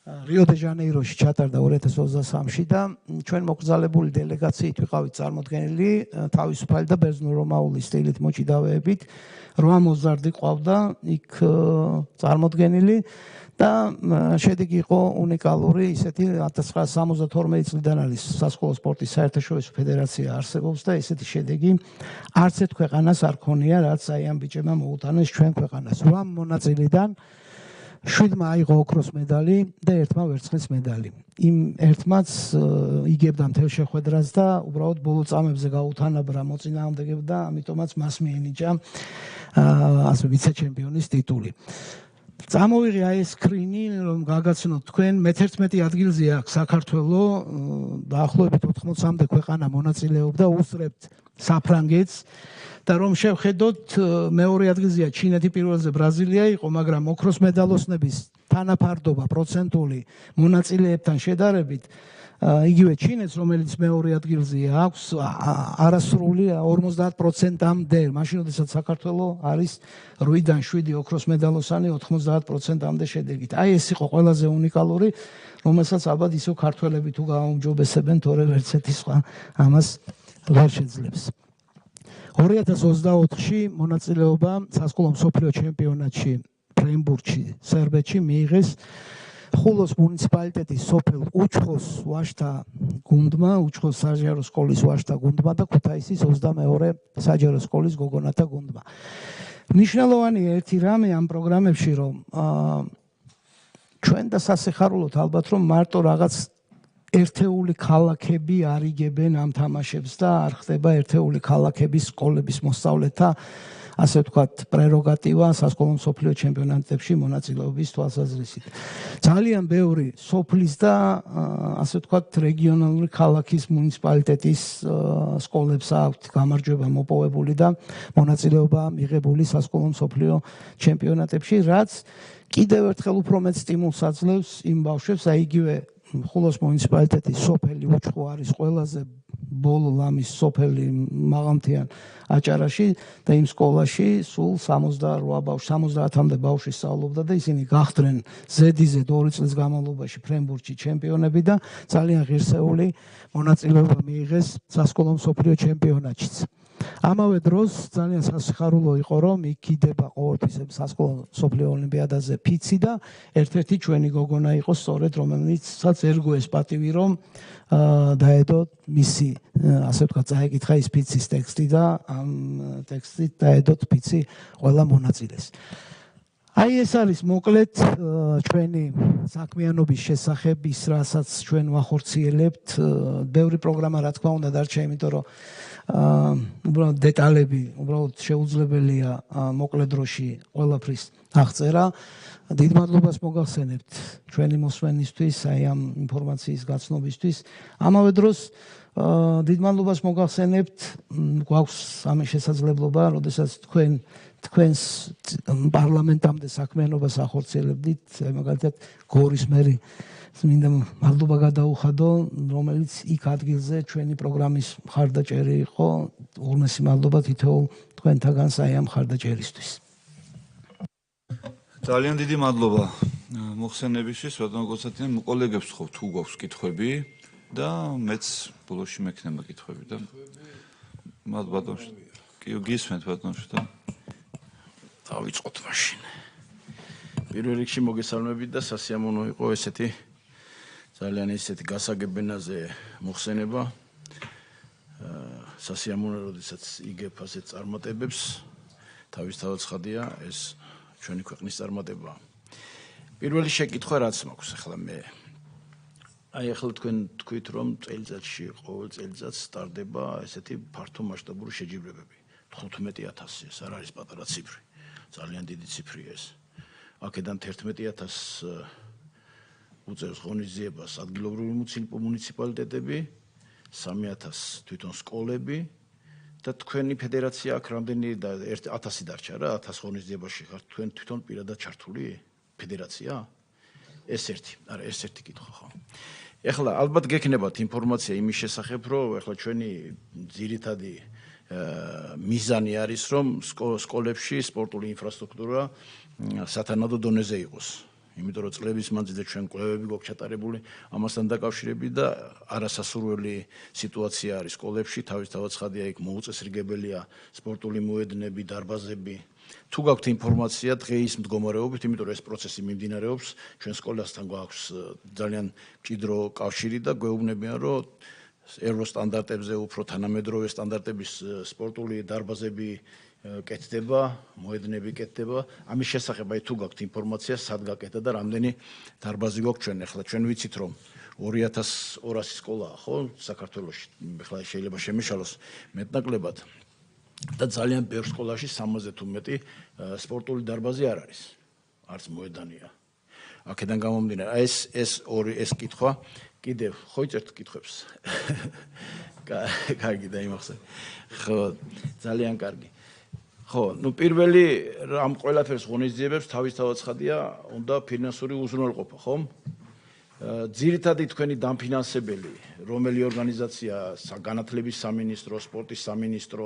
რიო დე ჟანეიროში ჩატარდა 2023-ში და ჩვენ მოგზალებული დელეგაციით ვიყავით წარმოდგენილი თავისუფალი და ბერძნულ-რომაული სტილით მოჭიდავეებით. 8 მოზარდი ყავდა იქ წარმოდგენილი და შედეგი იყო უნიკალური, ისეთი 1972 წლიდან არის სასკოლო სპორტის საერთაშორისო ფედერაცია არსებობს და ესეთი შედეგი არც ერთ ქვეყანას არ ქონია, რაც აი ამ ბიჭებმა მოუტანეს ჩვენ ქვეყანას. 8 მონაწილიდან 7-მა აიღო ოქროს მედალი და 1-მა ვერცხლის მედალი. იმ ერთმაც იგებდა მთელ შეხვედრას და უბრალოდ ბოლო წამებზე გაუთანაბრა მოწინააღმდეგეებს და ამიტომაც მას მიენიჭა ასე ვიცე-ჩემპიონის ტიტული. წამოვიღე აი ეს სკრინი, რომ გაგაცნოთ თქვენ, მე-11 ადგილზე აქვს საქართველო, დაახლოებით 80-მდე ქვეყანა მონაწილეობდა, უსწრებთ საფრანგეთს და რომ შევხედოთ, მეორე ადგილზეა ჩინეთი, პირველზე ბრაზილია იყო, მაგრამ ოქროს მედალოსნების თანაფარდობა პროცენტული მონაწილეებთან შედარებით იგივე ჩინეთს, რომელიც მეორე ადგილზე აქვს, არასრული 50%-მდე, მაშინ როდესაც საქართველო არის 8-დან 7 ოქროს მედალოსანი 90%-მდე შედეგით. აი ეს იყო ყველაზე უნიკალური, რომელსაც ალბათ ისო ქართველები თუ გააუმჯობესებენ, თორე ვერც ერთი სხვა ამას ვერ შეძლებს. 2024-ში მონაწილეობა სასკოლო მსოფლიო ჩემპიონატში ფრენბურგში, სერბეთში მიიღეს ხულოს მუნიციპალიტეტის სოფელ უჩხოს ვაჟთა გუნდმა, უჩხოს საჯარო სკოლის ვაჟთა გუნდმა და ქუთაისის 22 საჯარო სკოლის გოგონათა გუნდმა. მნიშვნელოვანია ერთი რამე ამ პროგრამებში, რომ ჩვენ და სასიხარულოდ ალბათ რომ მარტო რაღაც ერთეული ქალაქები არიგებენ ამ თამაშებს და არ ხდება ერთეული ქალაქების სკოლების მოსწავლეთა ასე ვთქვათ პრეროგატივა სასკოლო მსოფლიო ჩემპიონატებში მონაწილეობის თვალსაზრისით. ძალიან ბევრი სოფლის და ასე ვთქვათ რეგიონალური ქალაქის მუნიციპალიტეტის სკოლებს აქვთ გამარჯვება მოპოვებული და მონაწილეობა მიღებული სასკოლო მსოფლიო ჩემპიონატებში, რაც კიდევ ერთხელ უფრო მეტ სტიმულს აძლევს იმ ბავშვებს, აი იგივე ხულოს მუნიციპალიტეტის სოფელი უჩხო არის ყველაზე ბოლო ლამის სოფელი მაღალმთიან აჭარაში და იმ სკოლაში სულ 70-მდე ბავშვი სწავლობდა და ისინი გახდნენ ზედიზედ 2 წლის განმავლობაში ფრენბურგში ჩემპიონები და ძალიან ღირსეული მონაწილეობა მიიღეს სასკოლო მსოფლიო ჩემპიონატშიც. ამავე დროს ძალიან სასიხარულო იყო, რომ იქ იდება ყოველთვის სასკოლო მსოფლიო ოლიმპიადაზე ფიცი და ერთ-ერთი ჩვენი გოგონა იყო სწორედ, რომელიცაც ერგო ეს პატივი, რომ დაედო მისი, ასე ვთქვათ, წაეკითხა ის ფიცის ტექსტი და ამ ტექსტით დაედოთ ფიცი ყველა მონაწილეს. აი ეს არის მოკლედ ჩვენი საქმიანობის შესახებ ის, რასაც ჩვენ ვახორციელებთ. ბევრი პროგრამა რა თქმა უნდა დარჩა, იმიტომ რომ უბრალოდ დეტალები უბრალოდ შეუძლებელია მოკლე დროში ყველაფრის აღწერა. დიდ მადლობას მოგახსენებთ ჩვენი მოსმენისთვის, აი ამ ინფორმაციის გაცნობისთვის. ამავე დროს დიდ მადლობას მოგახსენებთ, გვაქვს ამის შესაძლებლობა, როდესაც თქვენს პარლამენტამდე საქმიანობას ახორციელებდით, მაგალითად გორის მერი მინდა მადლობა გადაუხადო, რომელიც იქ ადგილზე ჩვენი პროგრამის მხარდაჭერი იყო. უღრმესი მადლობა თითოეულ თქვენთაგანს აი ამ მხარდაჭერისთვის. ძალიან დიდი მადლობა მოხსენებისთვის ბატონო კონსტანტინე კოლეგებს ხო თუ გვაქვს კითხვები და მეც ბოლოში მექნება კითხვები და მათ ბატონო კი გისმენთ ბატონო და დავიწყოთ მაშინ. პირველ რიგში მოგესალმებით და სასიამოვნო იყო ესეთი ძალიან ესეთი გასაგებენაზე მოხსენება. სასიამოვნო როდესაც იგებ ასეთ წარმატებებს თავისთავად ცხადია ეს ჩვენი ქვეყნის წარმატებაა. პირველი შეკითხვა რაც მაქვს ახლა მე აი ახლა თქვენ თქვით რომ წელიწადში ყოველ წელიწადს სტარდება ესეთი ფართო მასშტაბური შეჯიბრებები 15000 ეს არ არის პატარა ციფრი ძალიან დიდი ციფრია ეს აქედან 11000 უწევს ღონისძიებას ადგილობრივი მუნიციპალიტეტები 3000 თვითონ სკოლები და თქვენი ფედერაცია აქ რამდენი და 1000 დარჩა რა 1000 ღონისძიებაში ხართ თქვენ თვითონ პირადად ჩართული ფედერაცია ეს ერთი კითხვა ხო ეხლა ალბათ გექნებათ ინფორმაცია იმის შესახებ რომ ეხლა ჩვენი ძირითადი მიზანი არის რომ სკოლებში სპორტული ინფრასტრუქტურა სათანადო დონეზე იყოს იმიტომ რომ წლების მანძილზე ჩვენ კვლევები გვაქვს ჩატარებული ამასთან დაკავშირებით და არასასურველი სიტუაცია არის სკოლებში თავისთავად ცხადია იქ მოუწესრიგებელია სპორტული მოედნები დარბაზები თუ გაქვთ ინფორმაცია დღეის მდგომარეობით იმიტომ რომ ეს პროცესი მიმდინარეობს ჩვენ სკოლასთან გვაქვს ძალიან მჭიდრო კავშირი და გვეუბნებიან რომ ევროსტანდარტებზე უფრო თანამედროვე სტანდარტების სპორტული დარბაზები კეთდება, მოედნები კეთდება. ამის შესახებ აი თუ გაქვთ ინფორმაცია, სად გაკეთდა და რამდენი დარბაზი გვაქვს ჩვენ ახლა. ჩვენ ვიცით რომ 2200 სკოლაა, ხო, საქართველოში. ახლა შეიძლება შემეშალოს მეტნაკლებად. და ძალიან ბევრ სკოლაში 60-ზე თუ მეტი სპორტული დარბაზი არ არის. არც მოედანია. აქედან გამომდინარე, ეს კითხვა კიდევ ხო იწერთ კითხვებს. კარგი დაიმახსენე. ხო, ძალიან კარგი. ხო, პირველი ამ ყველაფერს ღონისძიებებს თავისთავად ცხადია, უნდა ფინანსური უზრუნველყოფა, ხომ? ძირითადი თქვენი დამფინანსებელი, რომელი ორგანიზაცია, განათლების სამინისტრო, სპორტის სამინისტრო,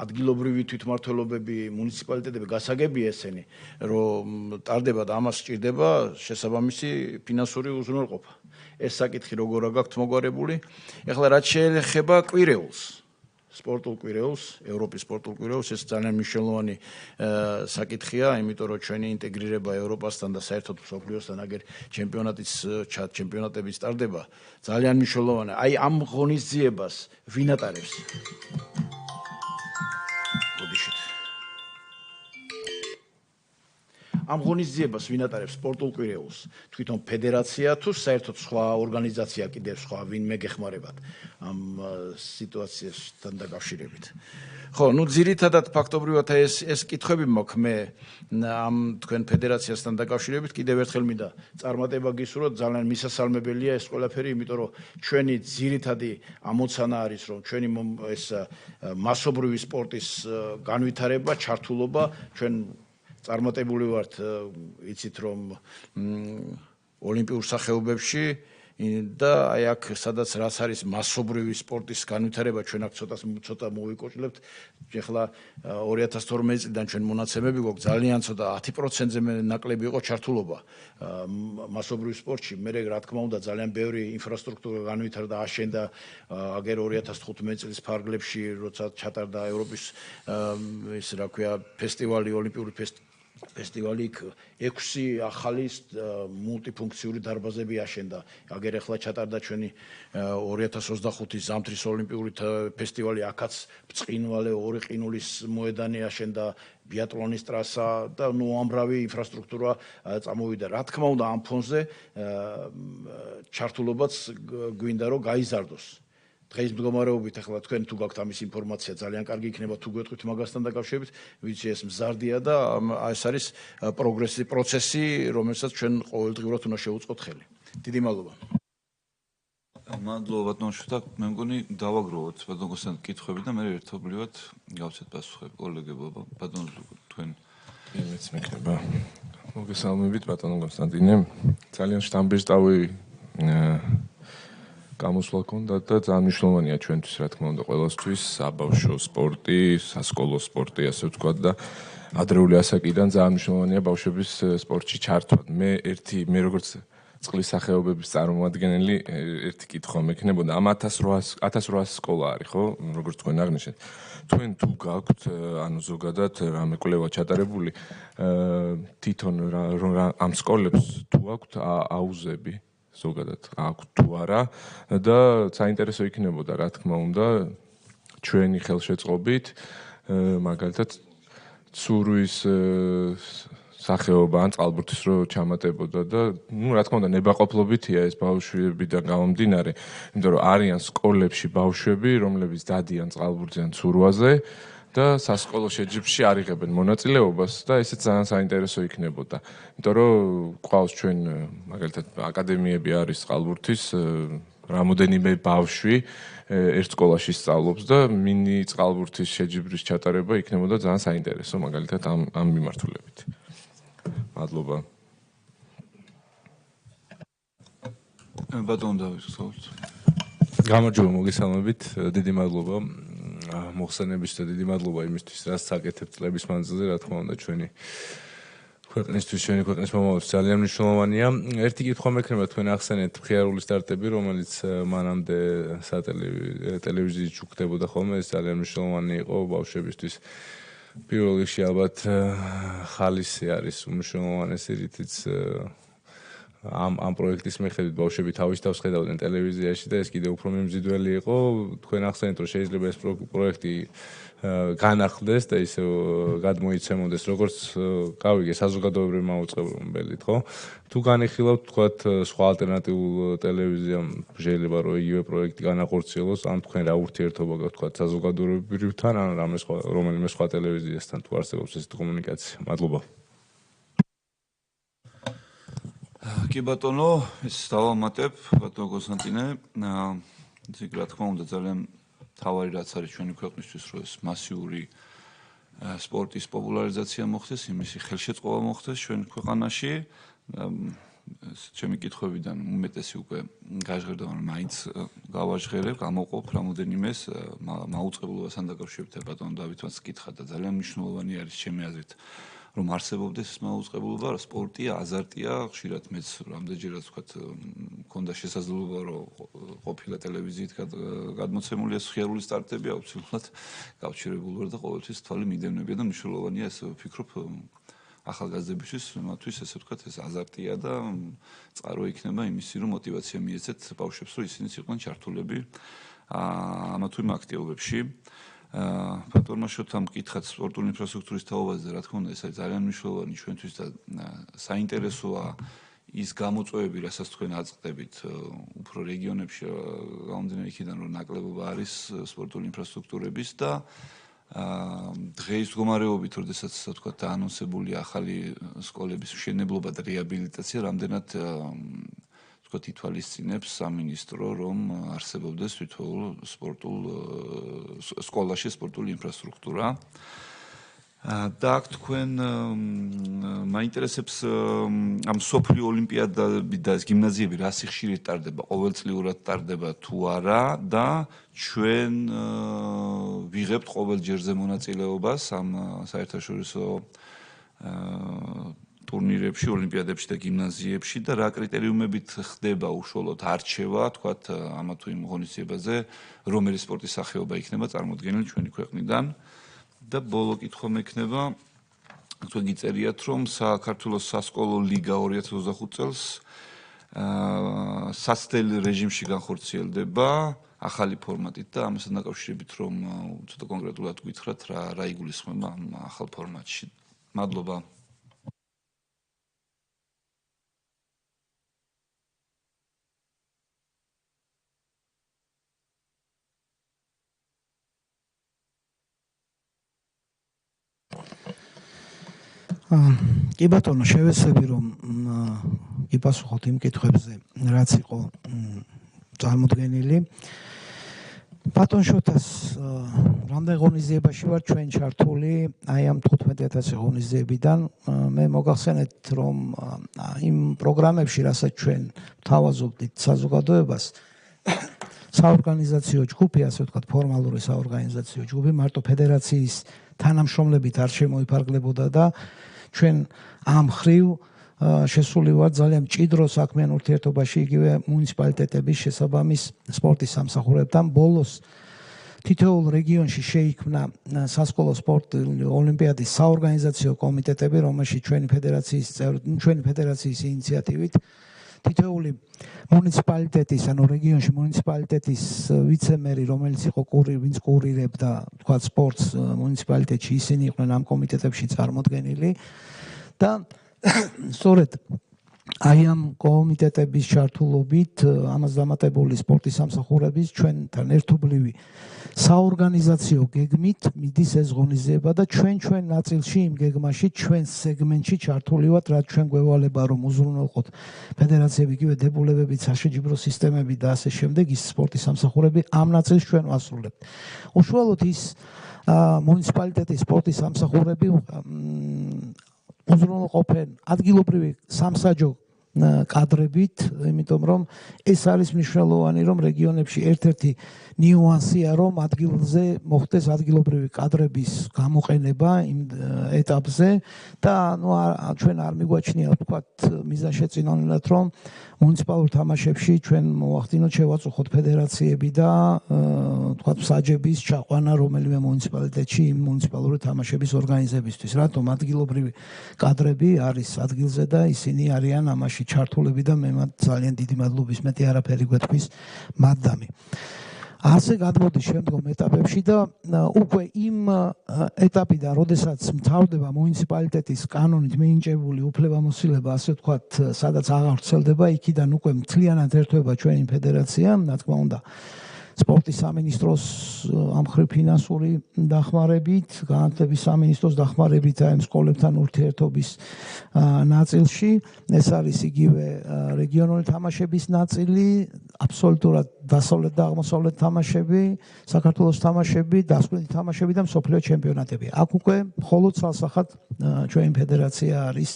ადგილობრივი თვითმმართველობები, მუნიციპალიტეტები გასაგებია ესენი, რომ ტარდება და ამას სჭირდება შესაბამისი ფინანსური უზრუნველყოფა. ეს საკითხი როგორ გაქვთ მოგვარებული? ეხლა რაც შეეხება კვირეულს სპორტულ კვირეულს, ევროპის სპორტულ კვირეულს, ეს ძალიან მნიშვნელოვანი საკითხია, იმიტომ რომ ჩვენი ინტეგრირება ევროპასთან და საერთოდ მსოფლიოსთან აგერ ჩემპიონატების ტარდება ძალიან მნიშვნელოვანია. აი ამ ღონისძიებას ვინ ატარებს? ამ ღონისძიებას ვინ ატარებს სპორტულ კვირეულს? თვითონ ფედერაცია თუ საერთოდ სხვა ორგანიზაცია კიდევ სხვა ვინმე გეხმარებათ ამ სიტუაციასთან დაკავშირებით. ხო, ძირითადად ფაქტობრივად ეს კითხვები მაქვს მე ამ თქვენ ფედერაციასთან დაკავშირებით კიდევ ერთხელ მინდა წარმატება გისურვოთ ძალიან მისასალმებელია ეს ყველაფერი, იმიტომ რომ ჩვენი ძირითადი ამოცანა არის რომ ჩვენი ეს მასობრივი სპორტის განვითარება, ჩართულობა ჩვენ წარმატებული ვართ, იცით რომ ოლიმპიურ სახეობებში და აი აქ სადაც რაც არის მასობრივი სპორტის განვითარება ჩვენ აქ ცოტა მოვიკოჭლებთ. ეხლა 2012 წლიდან ჩვენ მონაცემები გვაქვს ძალიან ცოტა 10%-ზე ნაკლები იყო ჩართულობა მასობრივ სპორტში. მე რა თქმა უნდა ძალიან ბევრი ინფრასტრუქტურა განვითარდა, აშენდა აგერ 2015 წლის ფარგლებში, როცა ჩატარდა ევროპის ის რა ქვია ფესტივალი, ოლიმპიური ფესტივალი 6 ახალი მულტიფუნქციური დარბაზები აშენდა. აგერ ახლა ჩატარდა ჩვენი 2025 ზამთრის ოლიმპიური ფესტივალი, აქაც ბრწყინვალე 2 ყინულის მოედანი აშენდა, ბიატლონის ტრასა და უამრავი ინფრასტრუქტურა წამოვიდა. რა თქმა უნდა ამ ფონზე ჩართულობაც გვინდა რომ გაიზარდოს. დღეს მდგომარეობით ახლა თქვენ თუ გაქვთ ამის ინფორმაცია ძალიან კარგი იქნება თუ გვეტყვით მაგასთან დაკავშირებით, ვიცი ეს მზარდია და ეს არის პროცესი, რომელსაც ჩვენ ყოველდღიურად უნდა შევუწყოთ ხელი. დიდი მადლობა. მადლობა ბატონო შუთა, მე მგონი დავაგროვოთ ბატონო კონსტანტინე კითხვები და მე ერთობლივად გავცეთ პასუხები. კოლეგებო, ბატონო თქვენ მეც მექნება. მოგესალმებით ბატონო კონსტანტინე. ძალიან შთამბეჭდავი გამოსვლა ქონდა და ძალიან მნიშვნელოვანია ჩვენთვის, რა თქმა უნდა, ყველასთვის საბავშვო სპორტი, სასკოლო სპორტი, ასე ვთქვათ და ადრეული ასაკიდან ძალიან მნიშვნელოვანია ბავშვების სპორტში ჩართვა. მე როგორც წყლის სახეობების წარმომადგენელი ერთი კითხვა მექნებოდა. ამ 1800 სკოლა არის, ხო? როგორც თქვენ აღნიშნეთ. თქვენ თუ გაქვთ, ანუ ზოგადად რამე კვლევა ჩატარებული, თვითონ ამ სკოლებს თუ აქვთ აუზები, ზოგადად აქვთ თუ არა და საინტერესო იქნებოდა, რა თქმა უნდა, ჩვენი ხელშეწყობით, მაგალითად ცურვის სახეობა ან წყალბურთის რო ჩამატებოდა და რა თქმა უნდა ნებაყოფლობითია ეს ბავშვებიდან გამომდინარე, იმიტომ რომ არიან სკოლებში ბავშვები, რომლებიც დადიან წყალბურთზე ან ცურვაზე და სასკოლო შეჯიბრში არ იღებენ მონაწილეობას და ესეც ძალიან საინტერესო იქნებოდა. იმიტომ რომ ყავს ჩვენ მაგალითად აკადემიები არის წყალბურთის რამოდენიმე ბავშვი ერთ სკოლაში სწავლობს და მინი წყალბურთის შეჯიბრის ჩატარება იქნებოდა ძალიან საინტერესო მაგალითად ამ მიმართულებით. მადლობა. ბატონ დავით გსაუბრობთ. გამარჯობა, მოგესალმებით. დიდი მადლობა მოხსენების და დიდი მადლობა იმისთვის, რაც საკეთებთ წლების მანძილზე, რა თქმა უნდა, ჩვენი ქვეყნის მომავალს ძალიან მნიშვნელოვანია. ერთი კითხვა მექნება, თქვენ ახსენეთ მხიარული სტარტები, რომელიც მანამდე ტელევიზიით ჩუქდებოდა ხოლმე, ეს ძალიან მნიშვნელოვანი იყო ბავშვებისთვის. პირველ რიგში ალბათ ხალისი არის უმნიშვნელოვანესი, რითიც ამ პროექტის მიხედვით ბავშვები თავის თავს ხედავდნენ ტელევიზიაში და ეს კიდევ უფრო მიმზიდველი იყო. თქვენ ახსენეთ, რომ შეიძლება ეს პროექტი განახლდეს და ისე გადმოიცემოდეს, როგორც გავიგე საზოგადოებრივი მაუწყებლობით, ხო? თუ განიხილავთ, თქვათ, სხვა ალტერნატიულ ტელევიზიამ შეიძლება რომ იგივე პროექტი განახორციელოს, ან თქვენ რა ურთიერთობა გაქვთ, თქვათ, საზოგადოებრივთან, ან რომელიმე სხვა ტელევიზიასთან თუ არსებობს ესეთი კომუნიკაცია. მადლობა. კი ბატონო, ეს დავამატებ, ბატონო კონსტანტინე. ისე რა თქმა უნდა ძალიან თავარი რაც არის ჩვენი ქვეყნისთვის, რომ ეს მასიური სპორტის პოპულარიზაცია მოხდეს, იმისი ხელშეწყობა მოხდეს ჩვენ ქვეყანაში. ჩემი კითხვებიდან უმეტესი უკვე გაჟღერდა, მაგრამ მაინც გავაჟღერებ, გამოვყოფ რამოდენიმეს მაუწყებლობასთან დაკავშირებით ბატონო დავითმაც კითხა და ძალიან მნიშვნელოვანი არის ჩემი აზრით. რომ არსებობდეს ეს მაუწყებლობა, სპორტია, აზარტია, ხშირად მეც რამდენჯერაც ვთქვათ, მქონდა შესაძლებლობა, რომ ყოფილა ტელევიზიით გადმოცემული ეს ხიარული სტარტები, აუცილებლად გავჩერებული ვარ და ყოველთვის თვალი მიდევნებია და მნიშვნელოვანია ეს ვფიქრობ ახალგაზრდებისთვის, მათთვის ესე ვთქვათ, ეს აზარტია და წყარო იქნება იმისი, რომ мотиваცია მიეცეთ ბავშვებს, რომ ისინიც იყვნენ ჩართულები ამა თუ იმ აქტივობებში. ბატონმა შოთამ მკითხათ სპორტული ინფრასტრუქტურის თაობაზე, რა თქმა უნდა, ეს არის ძალიან მნიშვნელოვანი ჩვენთვის და საინტერესოა ის გამოწვევები, რასაც თქვენ აწყდებით უფრო რეგიონებში, გამომდინარე იქიდან, რომ ნაკლებობა არის სპორტული ინფრასტრუქტურების და დღეის მდგომარეობით, როდესაც ასე ვთქვათ, დაანონსებულია ახალი სკოლების მშენებლობა და რეაბილიტაცია, რამდენად ვთქვათ, ითვალისწინებს სამინისტრო, რომ არსებობდეს თითოეულ სკოლაში სპორტული ინფრასტრუქტურა. და აქ თქვენ მაინტერესებს ამ სოფლიო ოლიმპიადები და გიმნაზიები რა სიხშირით ტარდება, ყოველწლიურად ტარდება თუ არა და ჩვენ ვიღებთ ყოველ ჯერზე მონაწილეობას ამ საერთაშორისო ტურნირებში, ოლიმპიადებში და გიმნაზიებში და რა კრიტერიუმებით ხდება უშუალოდ არჩევა, თქვათ, ამა თუ იმ ღონისძიებაზე, რომელი სპორტის სახეობა იქნება წარმოდგენილი ჩვენი ქვეყნიდან. და ბოლო კითხვა მექნება, თქვენ გიწერიათ, რომ საქართველოს სასკოლო ლიგა 2025 წელს სასწრაფო რეჟიმში განხორციელდება ახალი ფორმატით და ამასთან დაკავშირებით, რომ ცოტა კონკრეტულად გითხრათ, რა იგულისხმება ამ ახალ ფორმატში. მადლობა. კი ბატონო, შევეცდები რომ გიპასუხოთ იმ კითხვებზე, რაც იყო წარმოდგენილი. ბატონ შოთას რამდენ ღონისძიებაში ვარ ჩვენ ჩართული, აი ამ 15000 ღონისძიებიდან. მე მოგახსენეთ, რომ იმ პროგრამებში, რასაც ჩვენ თავაზობდით საზოგადოებას, საორგანიზაციო ჯგუფი, ასე ვთქვათ, ფორმალური საორგანიზაციო ჯგუფი მარტო ფედერაციის თანამშრომლებით არ შემოიფარგლებოდა და ჩვენ ამ ხრივ შესული ვართ ძალიან მჭიდრო საქმიან ურთიერთობაში იგივე მუნიციპალიტეტების შესაბამის სპორტის სამსახურებთან. ბოლოს თითოეულ რეგიონში შეიქმნა სასკოლო სპორტული ოლიმპიადის საორგანიზაციო კომიტეტები, რომელშიც ჩვენი ფედერაციის ინიციატივით თითოეული მუნიციპალიტეტის, ანუ რეგიონში მუნიციპალიტეტის ვიცემერი, რომელიც იყო ვინც კურირებდა, თქვა სპორტს მუნიციპალიტეტში, ისინი იყვნენ ამ კომიტეტებში წარმოდგენილი და სწორედ აი ამ კომიტეტების ჩართულობით ამას დამატებული სპორტის სამსახურების ჩვენთან ერთობლივი საორგანიზაციო გეგმით მიდის ეს ღონისძიება და ჩვენ ნაწილში იმ გეგმაში ჩვენ სეგმენტში ჩართული ვართ, რაც ჩვენ გვევალება რომ უზრუნველყოთ ფედერაციები, იგივე დებულებებით, საშეჯიბრო სისტემები და ასე შემდეგ ის სპორტის სამსახურები ამ ნაწილს ჩვენ ვასრულებთ. უშუალოდ ის მუნიციპალიტეტის სპორტის სამსახურები უზრუნველყოფენ ადგილობრივი სამსაჯო კადრებით, იმიტომ რომ ეს არის მნიშვნელოვანი, რომ რეგიონებში ერთ-ერთი ნიუანსია, რომ ადგილზე მოხდეს ადგილობრივი კადრების გამოყენება იმ ეტაპზე და ჩვენ არ მიგვაჩნია ვთქვათ მიზანშეწინონილად, რომ მუნიციპალურ თამაშებში ჩვენ მოვახდინოთ შევაწუხოთ ფედერაციები და ვთქვათ მსაჯების ჩაყვანა რომელიმე მუნიციპალიტეტში იმ მუნიციპალური თამაშების ორგანიზებისთვის. რატომ ადგილობრივი კადრები არის ადგილზე და ისინი არიან ამაში ჩართულები და მე მათ ძალიან დიდი მადლობის მეტი არაფერი გვეთქვის მათდამი. ასე გადმოდის შემდგომ ეტაპებში და უკვე იმ ეტაპიდან, როდესაც მთავრდება მუნიციპალიტეტის კანონით მინიჭებული უფლებამოსილება, ასე ვთქვათ, სადაც აღარ ვრცელდება, იქიდან უკვე მთლიანად ერთვება ჩვენი ფედერაცია, რა თქმა უნდა, სპორტის სამინისტროს ამ ხრივ ფინანსური დახმარებით, განათლების სამინისტროს დახმარებით ამ სკოლებთან ურთიერთობის ნაწილში. ეს არის იგივე რეგიონული თამაშების ნაწილი, აბსოლუტურად დასავლეთ და აღმოსავლეთ თამაშები, საქართველოს თამაშები, დასავლეთი თამაშები და მსოფლიო ჩემპიონატები. აქ უკვე მხოლოდ ცალსახად ჩვენი ფედერაცია არის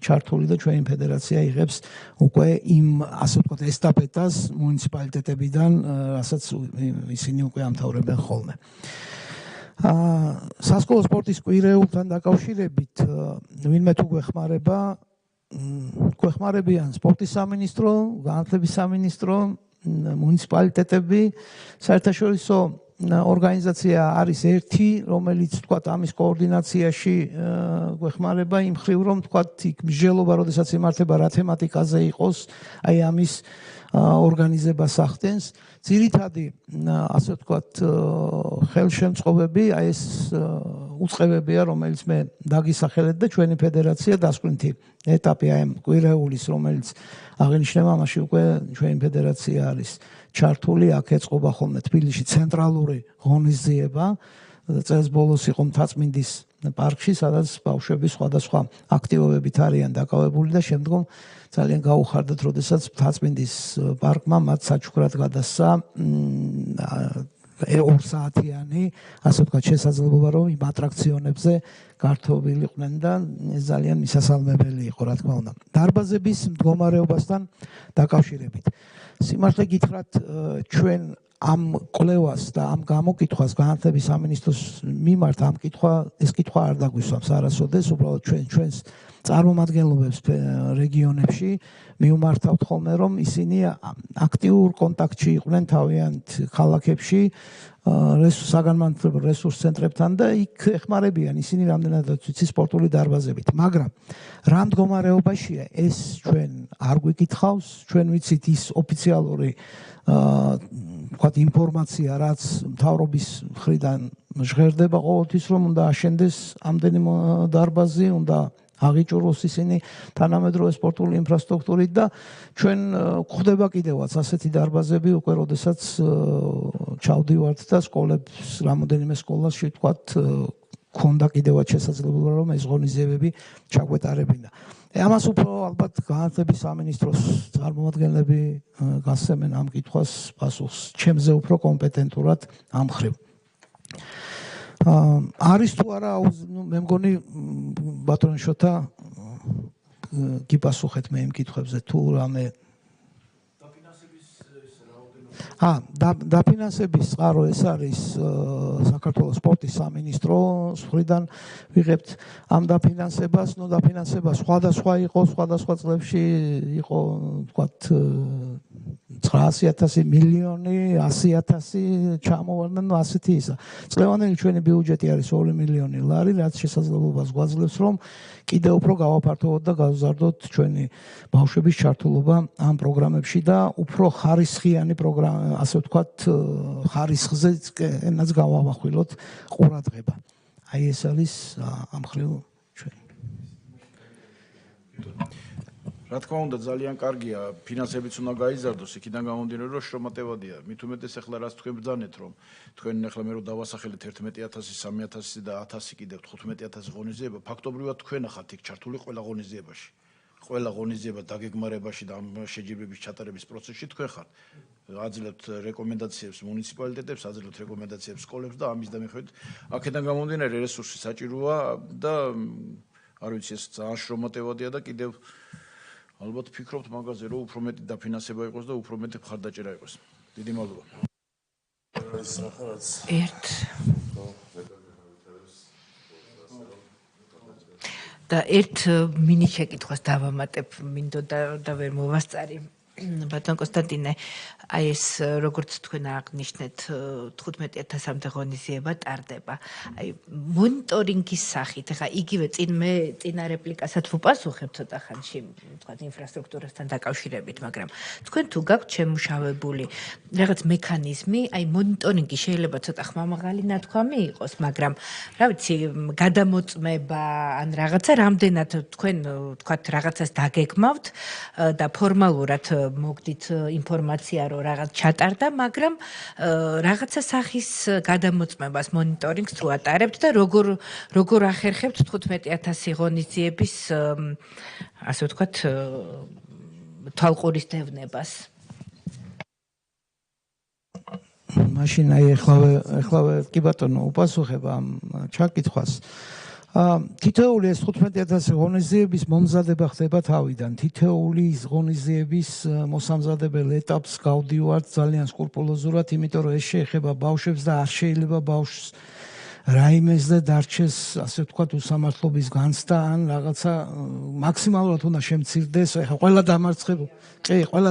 ჩართული და ჩვენი ფედერაცია იღებს უკვე იმ ასე ვთქვათ ესტაფეტას მუნიციპალიტეტებიდან, რასაც ისინი უკვე ამთავრებენ ხოლმე. სასკოლო სპორტის კვირეულთან დაკავშირებით ვინმე თუ გვეხმარებიან სპორტის სამინისტრო, განათლების სამინისტრო, მუნიციპალიტეტები, საერთაშორისო ორგანიზაცია არის ერთი, რომელიც ვთქვათ ამის კოორდინაციაში გვეხმარება იმ ხრივ, რომ ვთქვათ იქ მსჯელობა, როდესაც იმართება რა თემატიკაზე იყოს, აი ამის ორგანიზებას ახდენს. ძირითადი ასე ვთქვათ ხელშემწყობები, აი ეს უწყებებია, რომელიც მე დაგისახელეთ და ჩვენი ფედერაცია დასკვნითი ეტაპი აი ამ კვირეულის, რომელიც აღინიშნება, ამაში უკვე ჩვენი ფედერაცია არის ჩართული, აქ ეწყობა ხოლმე თბილისში ცენტრალური ღონისძიება. წელს ბოლოს იყო მთაწმინდის პარკში, სადაც ბავშვები სხვადასხვა აქტივობებით არიან დაკავებული და შემდგომ ძალიან გაუხარდათ, როდესაც მთაწმინდის პარკმა მათ საჩუქრად გადასცა 2 საათიანი, ასე ვთქვათ, შესაძლებლობა, რომ იმ ატრაქციონებზე გართობილიყვნენ და ეს ძალიან მისასალმებელი იყო, რა თქმა უნდა. დარბაზების მდგომარეობასთან დაკავშირებით. სიმართლე გითხრათ, ჩვენ ამ კვლევას და ამ გამოკითხვას განათლების სამინისტროს მიმართ ეს კითხვა არ დაგვისვამს არასოდეს, უბრალოდ ჩვენს წარმომადგენლობებს რეგიონებში მიუმართავთ ხოლმე, რომ ისინი აქტიურ კონტაქტში იყვნენ თავიანთ ქალაქებში საგანმანათლებლო რესურს ცენტრებთან და იქ ეხმარებიან ისინი რამდენადაც ვიცი სპორტული დარბაზებით. მაგრამ რა მდგომარეობაშია ეს ჩვენ არ გვიკითხავს, ჩვენ ვიცით ის ოფიციალური ვთქვათ ინფორმაცია, რაც მთავრობის მხრიდან ჟღერდება ყოველთვის, რომ უნდა აშენდეს ამდენი დარბაზი, უნდა აღიჭუროს ისინი თანამედროვე სპორტული ინფრასტრუქტურით და ჩვენ გვხვდება კიდევაც ასეთი დარბაზები უკვე როდესაც ჩავდივართ და სკოლებს რამოდენიმე სკოლაში ვთქვათ ქონდა კიდევაც შესაძლებლობა რომ ეს ღონისძიებები ჩაგვეტარებინა. ამას უფრო ალბათ განათლების სამინისტროს წარმომადგენლები გასცემენ ამ კითხვას პასუხს, ჩემზე უფრო კომპეტენტურად ამ ხრივ. არის თუ არა, მე მგონი ბატონო შოთა გიპასუხეთ მე იმ კითხვებზე თუ რამე დაფინანსების წყარო ეს არის საქართველოს სპორტის სამინისტროს მხრიდან ვიღებთ ამ დაფინანსებას, დაფინანსება სხვადასხვა იყო, სხვადასხვა წლებში იყო, ვთქვათ 900.000 მილიონი, 100.000 ჩამოვარდნენ, ასეთი ისა. წლევანდელი ჩვენი ბიუჯეტი არის 2 მილიონი ლარი, რაც შესაძლებლობას გვაძლევს, რომ კიდევ უფრო გავაფართოვოთ და გავზარდოთ ჩვენი ბავშვების ჩართულობა ამ პროგრამებში და უფრო ხარისხიანი პროგრამა, ასე ვთქვათ, ხარისხზე ენაც გავავახვილოთ ყურადღება. აი ეს არის ამ ხრივ ჩვენი. რა თქმა უნდა, ძალიან კარგია, ფინანსებიც უნდა გაიზარდოს, იქიდან გამომდინარე, რომ შრომატევადია. მით უმეტეს ახლა რაც თქვენ ბრძანეთ, რომ თქვენ ახლა მე რო დავასახელეთ 11.000, 3.000 და 1.000 კიდევ 15.000 ღონისძიება, ფაქტობრივად თქვენ ახალ იქ ჩართული ყველა ღონისძიებაში. ყველა ღონისძიება დაგეგმარებაში და ამ შეჯიბრების ჩატარების პროცესში თქვენ ხართ. აძლევთ რეკომენდაციებს მუნიციპალიტეტებს, აძლევთ რეკომენდაციებს სკოლებს და ამის დამეხებით აქედან გამომდინარე რესურსი საჭიროა და არ ვიცი ეს ძალიან შრომატევადია და კიდევ ალბათ ფიქრობთ მაგაზე რომ უფრო მეტი დაფინანსება იყოს და უფრო მეტი მხარდაჭერა იყოს. დიდი მადლობა. და ერთ მინი შეკითხვას დავამატებ, მინდოდა და ვერ მოვასწარი. ბატონ კონსტანტინე, აი ეს როგორც თქვენ აღნიშნეთ 15.000-მდე ღონისძიება ტარდება. აი მონიტორინგის სახით, ხა იგივე წინა რეპლიკასაც ვუპასუხებ ცოტა ხანში, თქვათ ინფრასტრუქტურასთან დაკავშირებით, მაგრამ თქვენ თუ გაქვთ შემუშავებული რაღაც მექანიზმი, აი მონიტორინგი შეიძლება ცოტა ხმამაღალი ნათქვამი იყოს, მაგრამ რა ვიცი, გადამოწმება ან რაღაცა რამდენად თქვენ თქვათ რაღაცას დაგეგმავთ და ფორმალურად მოგდით ინფორმაცია, რომ რაღაც ჩატარდა, მაგრამ რაღაცა სახის გადამოწმებას, მონიტორინგს თუ ატარებთ და როგორ ახერხებთ 15.000 ღონისძიების, ასე ვთქვათ, თვალყურის დევნებას. მაშინ აი ეხლავე კი ბატონო უპასუხებ ამ ჩაკითხვას. თითოეული ეს 15.000 ღონისძიების მომზადება ხდება თავიდან. თითოეული ღონისძიების მოსამზადებელ ეტაპს გავდივართ ძალიან სკრუპულოზურად, იმიტომ რომ ეს შეეხება ბავშვებს და არ შეიძლება ბავშვს რაიმეს და დარჩეს, ასე ვთქვათ, უსამართლობის განცდა ან რაღაცა მაქსიმალურად უნდა შემცირდეს. ეხლა ყველა დამარცხებული, ყველა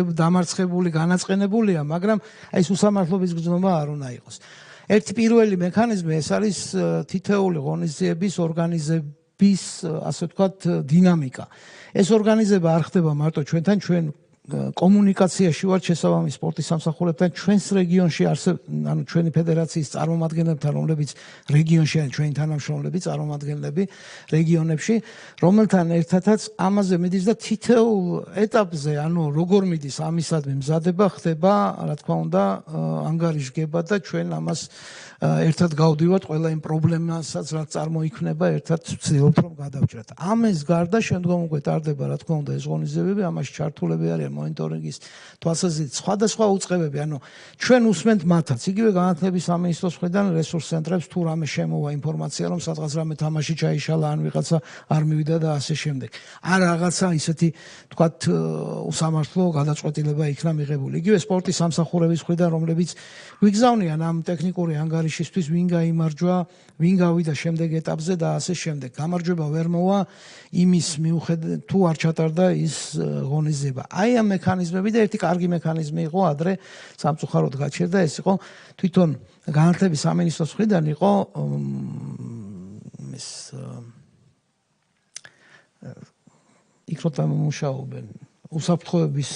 დამარცხებული განაწყენებულია, მაგრამ აი ეს უსამართლობის გრძნობა არ უნდა იყოს. ერთი პირველი მექანიზმი ეს არის თითოეული ღონისძიების ორგანიზების, ასე ვთქვათ, დინამიკა. ეს ორგანიზება არ ხდება მარტო ჩვენთან, ჩვენ კომუნიკაციაში ვართ შესაბამის სპორტის სამსახურებთან, ჩვენს რეგიონში ანუ ჩვენი ფედერაციის წარმომადგენლებთან, რომლებიც რეგიონში ან ჩვენი თანამშრომლები, წარმომადგენლები რეგიონებში, რომელთან ერთადაც ამაზე მიდის და თითოეულ ეტაპზე, ანუ როგორ მიდის ამისადმი მზადება, ხდება, რა თქმა უნდა, ანგარიშგება და ჩვენ ამას ერთად გავდივართ ყველა იმ პრობლემასაც, რაც წარმოიქმნება, ერთად ვცდილობთ რომ გადავჭრათ. ამის გარდა შემდგომ უკვე ტარდება, რა თქმა უნდა, ეს ღონისძიებები, ამაში ჩართულები არიან მონიტორინგის თვალსაზრისით სხვადასხვა უწყებები, ანუ ჩვენ უსმენთ მათაც, იგივე განათლების სამინისტროს მხრიდან რესურს ცენტრებს თუ რამე შემოვა ინფორმაცია, რომ სადღაც რამე თამაში ჩაიშალა, ან ვიღაცა არ მივიდა და ასე შემდეგ. ან რაღაცა ისეთი, თქვათ, უსამართლო გადაწყვეტილება იქნა მიღებული. იგივე სპორტის სამსახურების მხრიდან, რომლებიც ვიგზავნიან ამ ტექნიკური ანგარიშისთვის, ვინ გაიმარჯვა, ვინ გავიდა შემდეგ ეტაპზე და ასე შემდეგ. გამარჯვება ვერ მოვა იმის მიუხედავად თუ არ ჩატარდა ის ღონისძიება. აი ამ მექანიზმები და ერთი კარგი მექანიზმი იყო ადრე სამწუხაროდ გაჩერდა, ეს იყო თვითონ განათლების სამინისტროს მხრიდან იყო ეს იქ როცა მუშაობენ უსაფრთხოების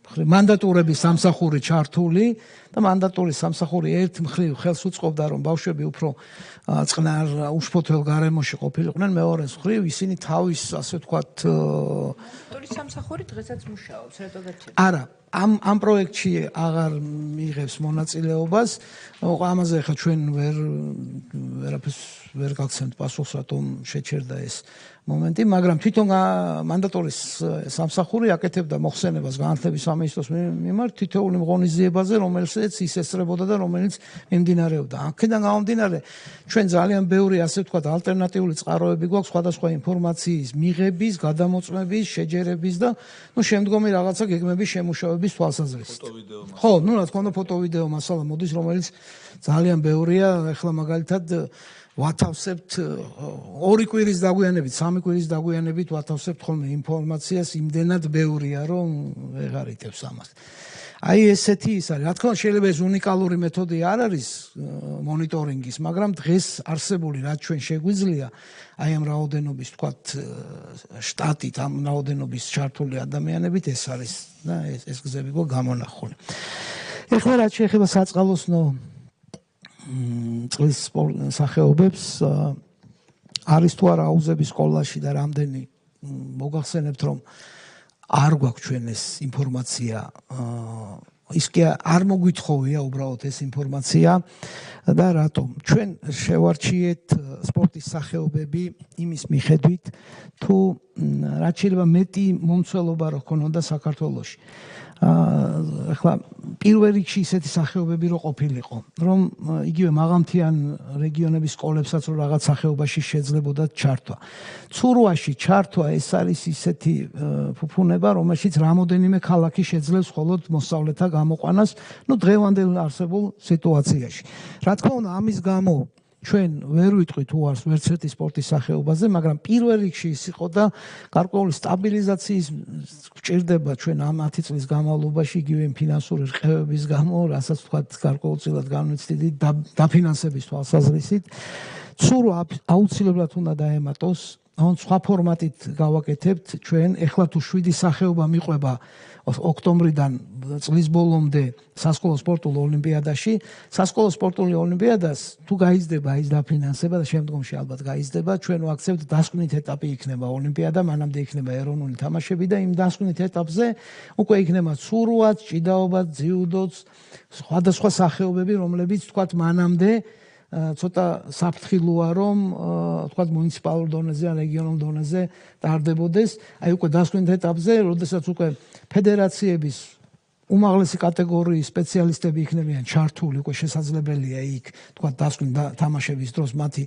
მანდატურების სამსახური ჩართული და მანდატურის სამსახური ერთ მხრივ ხელს უწყობდა, რომ ბავშვები უფრო წყნარ უშფოთელ გარემოში ყოფილიყვნენ, მეორე მხრივ ისინი თავის, ასე ვთქვათ, მანდატურის სამსახური დღესაც მუშაობს, რატო გაჩერდა? არა, ამ პროექტში აღარ მიიღებს მონაწილეობას. ამაზე ახლა ჩვენ ვერაფერს ვერ გაგცემთ პასუხს, რატომ შეჩერდა ეს მომენტი, მაგრამ თვითონ მანდატურის სამსახური აკეთებდა მოხსენებას განათლების სამინისტროს მიმართ თითოეული ღონისძიებაზე, რომელსაც პროცესიც ისესწრებოდა და რომელიც მიმდინარეობდა. აქედან გამომდინარე, ჩვენ ძალიან ბევრი ასე ვთქვათ ალტერნატიული წყაროები გვაქვს სხვადასხვა ინფორმაციის მიღების, გადამოწმების, შეჯერების და შემდგომი რაღაცა გეგმების შემუშავების თვალსაზრისით. ხო, რა თქმა უნდა ფოტო-ვიდეო მასალა მოდის, რომელიც ძალიან ბევრია, ახლა მაგალითად ვათავსებთ 2 კვირის დაგვიანებით, 3 კვირის დაგვიანებით ვათავსებთ ხოლმე ინფორმაციას, იმდენად ბევრია, რომ ვეღარ იტევს ამას. აი ესეთი ის არის. რა თქმა უნდა შეიძლება ეს უნიკალური მეთოდი არ არის მონიტორინგის, მაგრამ დღეს არსებული რაც ჩვენ შეგვიძლია, აი ამ რაოდენობის თქვათ შტატით, ამ რაოდენობის ჩართული ადამიანებით ეს არის და ეს გზები გვაქვს გამონახული. ეხლა რაც შეეხება საწყალოსნო წლის სახეობებს არის თუ არა აუზების სკოლაში და რამდენი მოგახსენებთ რომ არ გვაქვს ჩვენ ეს ინფორმაცია ის კი არ მოგვითხოვია უბრალოდ ეს ინფორმაცია და რატომ ჩვენ შევარჩიეთ სპორტის სახეობები იმის მიხედვით თუ რაც შეიძლება მეტი მომცველობა რო ქონოდა საქართველოში ახლა პირველ რიგში ისეთი სახეობები რო ყოფილიყო რომ იგივე მაღალმთიან რეგიონების სკოლებსაც რო რაღაც სახეობაში შეძლებოდა ჩართვა ცურვაში ჩართვა ეს არის ისეთი ფუფუნება რომელშიც რამოდენიმე ქალაქი შეძლებს მხოლოდ მოსწავლეთა გამოყვანას ნუ დღევანდელ არსებულ სიტუაციაში რა თქმა უნდა ამის გამო ჩვენ ვერ ვიტყვით თუ არს ვერცერთი სპორტის სახეობაზე, მაგრამ პირველ რიგში ის იყო და გარკვეული სტაბილიზაციის გჭირდება ჩვენ ამ 10 წლის განმავლობაში იგივე ფინანსური რყევების გამო, რასაც თქვა გარკვეულწილად განვიცდიდი დაფინანსების თვალსაზრისით, ცურვა აუცილებლად უნდა დაემატოს, ან სხვა ფორმატით გავაკეთებთ ჩვენ, ეხლა თუ 7 სახეობა მიყვება ოქტომბრიდან წლის ბოლომდე სასკოლო სპორტულ ოლიმპიადაში, სასკოლო სპორტული ოლიმპიადას თუ გაიზრდება ის დაფინანსება და შემდგომში ალბათ გაიზრდება, ჩვენ ვაქცევთ დასკვნით ეტაპი იქნება ოლიმპიადა, მანამდე იქნება ეროვნული თამაშები და იმ დასკვნით ეტაპზე უკვე იქნება ცურვაც, ჭიდაობაც, ძიუდოც, სხვადასხვა სახეობები, რომლებიც თქვათ მანამდე ცოტა საფრთხილოა რომ თქვათ მუნიციპალურ დონეზე ან რეგიონულ დონეზე ტარდებოდეს აი უკვე დასკვნით ეტაპზე როდესაც უკვე ფედერაციების უმაღლესი კატეგორიის სპეციალისტები იქნებიან ჩართული უკვე შესაძლებელია იქ თქვათ დასკვნით თამაშების დროს მათი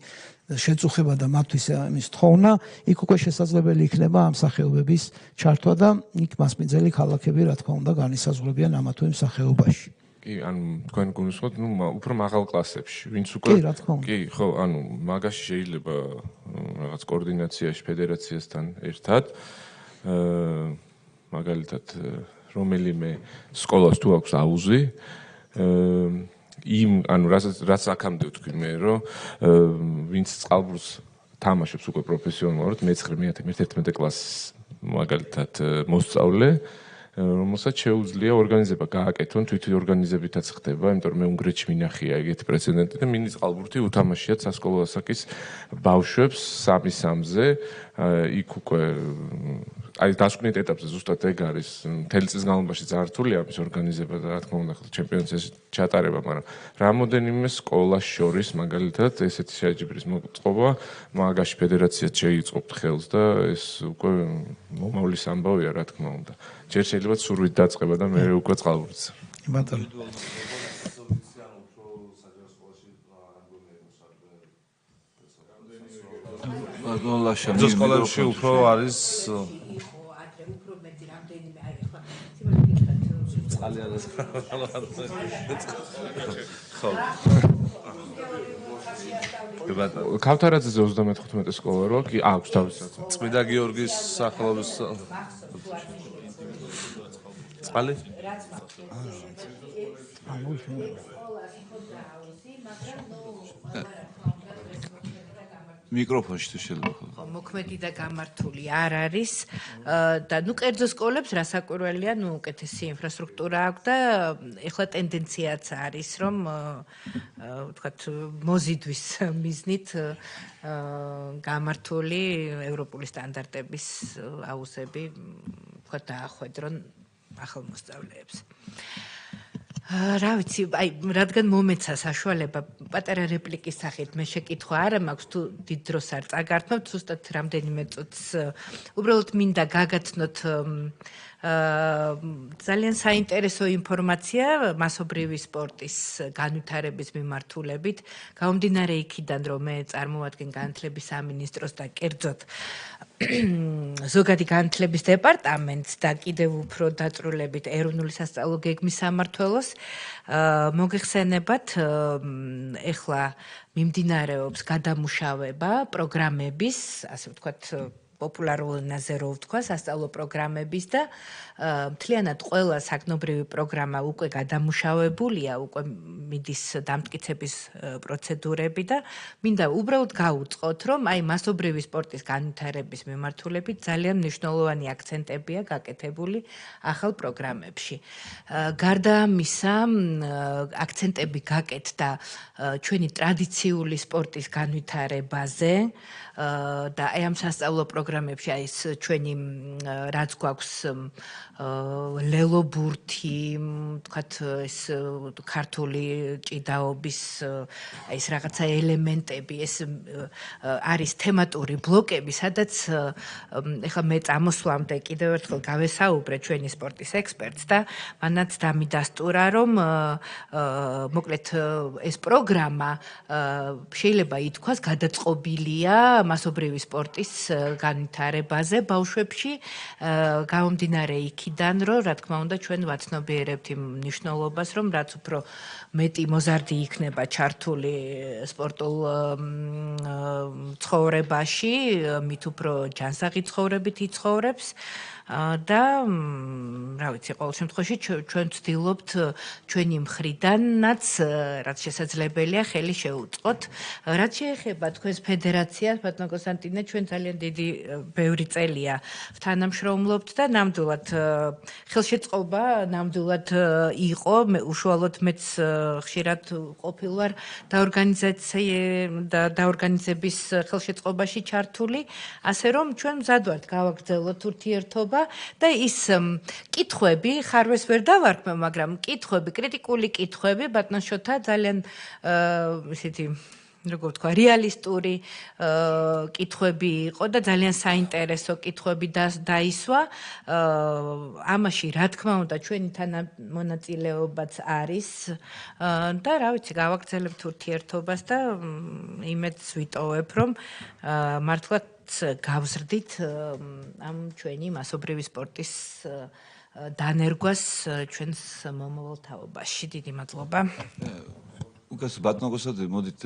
შეწუხება და მათთვის იმის თხოვნა იქ უკვე შესაძლებელი იქნება ამ სახეობების ჩართვა და იქ მასპინძელი ქალაქები რა თქმა უნდა განისაზღვრებიან ამა თუ იმ სახეობაში კი, ანუ თქვენ გულისხმობთ, ნუ უფრო მაღალ კლასებში, ვინც უკვე კი, ხო, ანუ მაგაში შეიძლება რაღაც კოორდინაციაში ფედერაციასთან ერთად მაგალითად რომელიმე სკოლას თუ აქვს აუზი იმ ანუ რაც აქამდე ვთქვი მე რომ ვინც წყალბურთს თამაშობს უკვე პროფესიონალურად მე-9 მე-11 კლასის მაგალითად მოსწავლე რომელსაც შეუძლია ორგანიზება გააკეთონ, თვითი ორგანიზებითაც ხდება, იმიტომ რომ მე უნგრეთში მინახია ეგეთი პრეცედენტი და მინი წყალბურთი უთამაშიათ სასკოლო ასაკის ბავშვებს 3-3-ზე, იქ უკვე აი დასკვნით ეტაპზე ზუსტად ეგ არის, მთელი წლის განმავლობაში ძართულია ამის ორგანიზება და რა თქმა უნდა ჩემპიონატის ჩატარება, მაგრამ რამოდენიმე სკოლას შორის მაგალითად ესეთი შეჯიბრის მოწყობა მაგაში ფედერაციაც შეიწყობთ ხელს და ეს უკვე მომავლის ამბავია რა თქმა უნდა. ჯერ შეიძლება სურვით დაწყება და მე უკვე წყალბურთს. ბატონო. ბატონო ლაშა სკოლებში უფრო არის ადრე უფრო მეტი რამდენიმე აი ახლა სიმართლე წყალიანას ხო ქავთარაძეზე 35 სკოლა რო კი აქვს თავისაც წმინდა გიორგის სახელობის წყალი მიკროფონში თუ შეიძლება ხო მოქმედი და გამართული არ არის და ნუ კერძო სკოლებს რასაკვირველია ნუ უკეთესი ინფრასტრუქტურა აქვს და ეხლა ტენდენციაც არის რომ ვთქვათ მოზიდვის მიზნით გამართული ევროპული სტანდარტების აუზები ვთქვათ დაახვედრონ ახალ მოსწავლეებს რა ვიცი, აი, რადგან მომეცა საშუალება პატარა რეპლიკის სახით მე შეკითხვა არ მაქვს თუ დიდ დროს არ წაგართმევთ, ზუსტად რამდენიმე წუთს უბრალოდ მინდა გაგაცნოთ ძალიან საინტერესო ინფორმაცია მასობრივი სპორტის განვითარების მიმართულებით. გამომდინარე იქიდან, რომ მე წარმოვადგენ განათლების სამინისტროს და კერძოდ ზოგადი განათლების დეპარტამენტს და კიდევ უფრო დაწვრილებით ეროვნული სასწავლო გეგმის სამმართველოს, მოგეხსენებათ, ეხლა მიმდინარეობს გადამუშავება პროგრამების, ასე ვთქვათ, პოპულარულ ენაზე რო ვთქვა, სასწავლო პროგრამების და მთლიანად ყველა საგნობრივი პროგრამა უკვე გადამუშავებულია, უკვე მიდის დამტკიცების პროცედურები და მინდა უბრალოდ გავუწყოთ, რომ აი მასობრივი სპორტის განვითარების მიმართულებით ძალიან მნიშვნელოვანი აქცენტებია გაკეთებული ახალ პროგრამებში. გარდა ამისა, აქცენტები გაკეთდა ჩვენი ტრადიციული სპორტის განვითარებაზე და აი ამ სასწავლო პროგრამებში აი ეს ჩვენი რაც გვაქვს ლელობურთი, თქვათ ეს ქართული ჭიდაობის აი ეს რაღაცა ელემენტები, ეს არის თემატური ბლოკები, სადაც ეხლა მე წამოსვლამდე კიდევ ერთხელ გავესაუბრე ჩვენი სპორტის ექსპერტს და მანაც დამიდასტურა, რომ მოკლედ ეს პროგრამა შეიძლება ითქვას გადაწყობილია მასობრივი სპორტის განვითარებაზე ბავშვებში, გამომდინარე იქიდან, რომ რა თქმა უნდა ჩვენ ვაცნობიერებთ იმ მნიშვნელობას, რომ რაც უფრო მეტი მოზარდი იქნება ჩართული სპორტულ ცხოვრებაში, მით უფრო ჯანსაღი ცხოვრებით იცხოვრებს და რა ვიცი, ყოველ შემთხვევაში ჩვენ ვცდილობთ ჩვენი მხრიდანაც რაც შესაძლებელია ხელი შევუწყოთ. რაც შეეხება თქვენს ფედერაციას, ბატონო კონსტანტინე, ჩვენ ძალიან დიდი ბევრი წელია თანამშრომლობთ და ნამდვილად ხელშეწყობა ნამდვილად იყო, უშუალოდ მეც ხშირად ყოფილ ვარ დაორგანიზების ხელშეწყობაში ჩართული, ასე რომ ჩვენ მზად ვართ გავაგრძელოთ ურთიერთობა და ის კითხვები ხარვეს ვერ დავარქმევ, მაგრამ კითხვები, კრიტიკული კითხვები ბატონ შოთა ძალიან ისეთი როგორ ვთქვა, რეალისტური კითხვები იყო და ძალიან საინტერესო კითხვები დაისვა. ამაში რა თქმა უნდა ჩვენი თანამონაწილეობაც არის და რა ვიცი, გავაგრძელებთ ურთიერთობას და იმედს ვიტოვებ, რომ მართლაც გავზრდით ამ ჩვენი მასობრივი სპორტის დანერგვას ჩვენს მომავალ თაობაში. დიდი მადლობა. უკას ბატონო კონსტანტინე, მოდით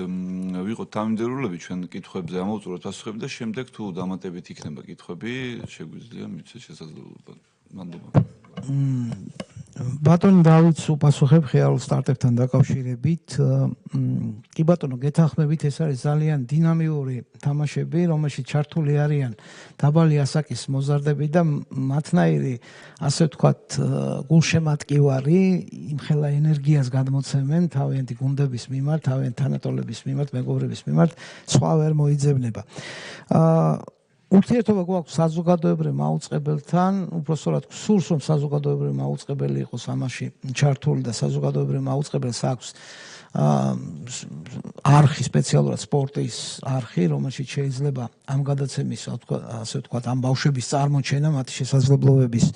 ვიყოთ თანმიმდევრულები ჩვენ კითხვებზე, ამოვწუროთ პასუხები და შემდეგ თუ დამატებით იქნება კითხვები, შეგვიძლია მიცეს შესაძლებლობა. მადლობა. ბატონო დავითს უპასუხებ ხიარულ სტარტებთან დაკავშირებით. კი ბატონო, გეთანხმებით, ეს არის ძალიან დინამიური თამაშები, რომელშიც ჩართული არიან დაბალი ასაკის მოზარდები და მათნაირი, ასე ვთქვათ, გულშემატკივარი, იმხელა ენერგიას გადმოცემენ თავიანთი გუნდების მიმართ, თავიანთი თანატოლების მიმართ, მეგობრების მიმართ, სხვა ვერ მოიძებნება. ურთიერთობა გვაქვს საზოგადოებრივ მაუწყებელთან, უბრალოდ სურს რომ საზოგადოებრივ მაუწყებელი იყოს ამაში ჩართული და საზოგადოებრივ მაუწყებელს აქვს არხი, სპეციალურად სპორტის არხი, რომელშიც შეიძლება ამ გადაცემის, ასე ვთქვათ, ამ ბავშვების წარმოჩენა, მათი შესაძლებლობების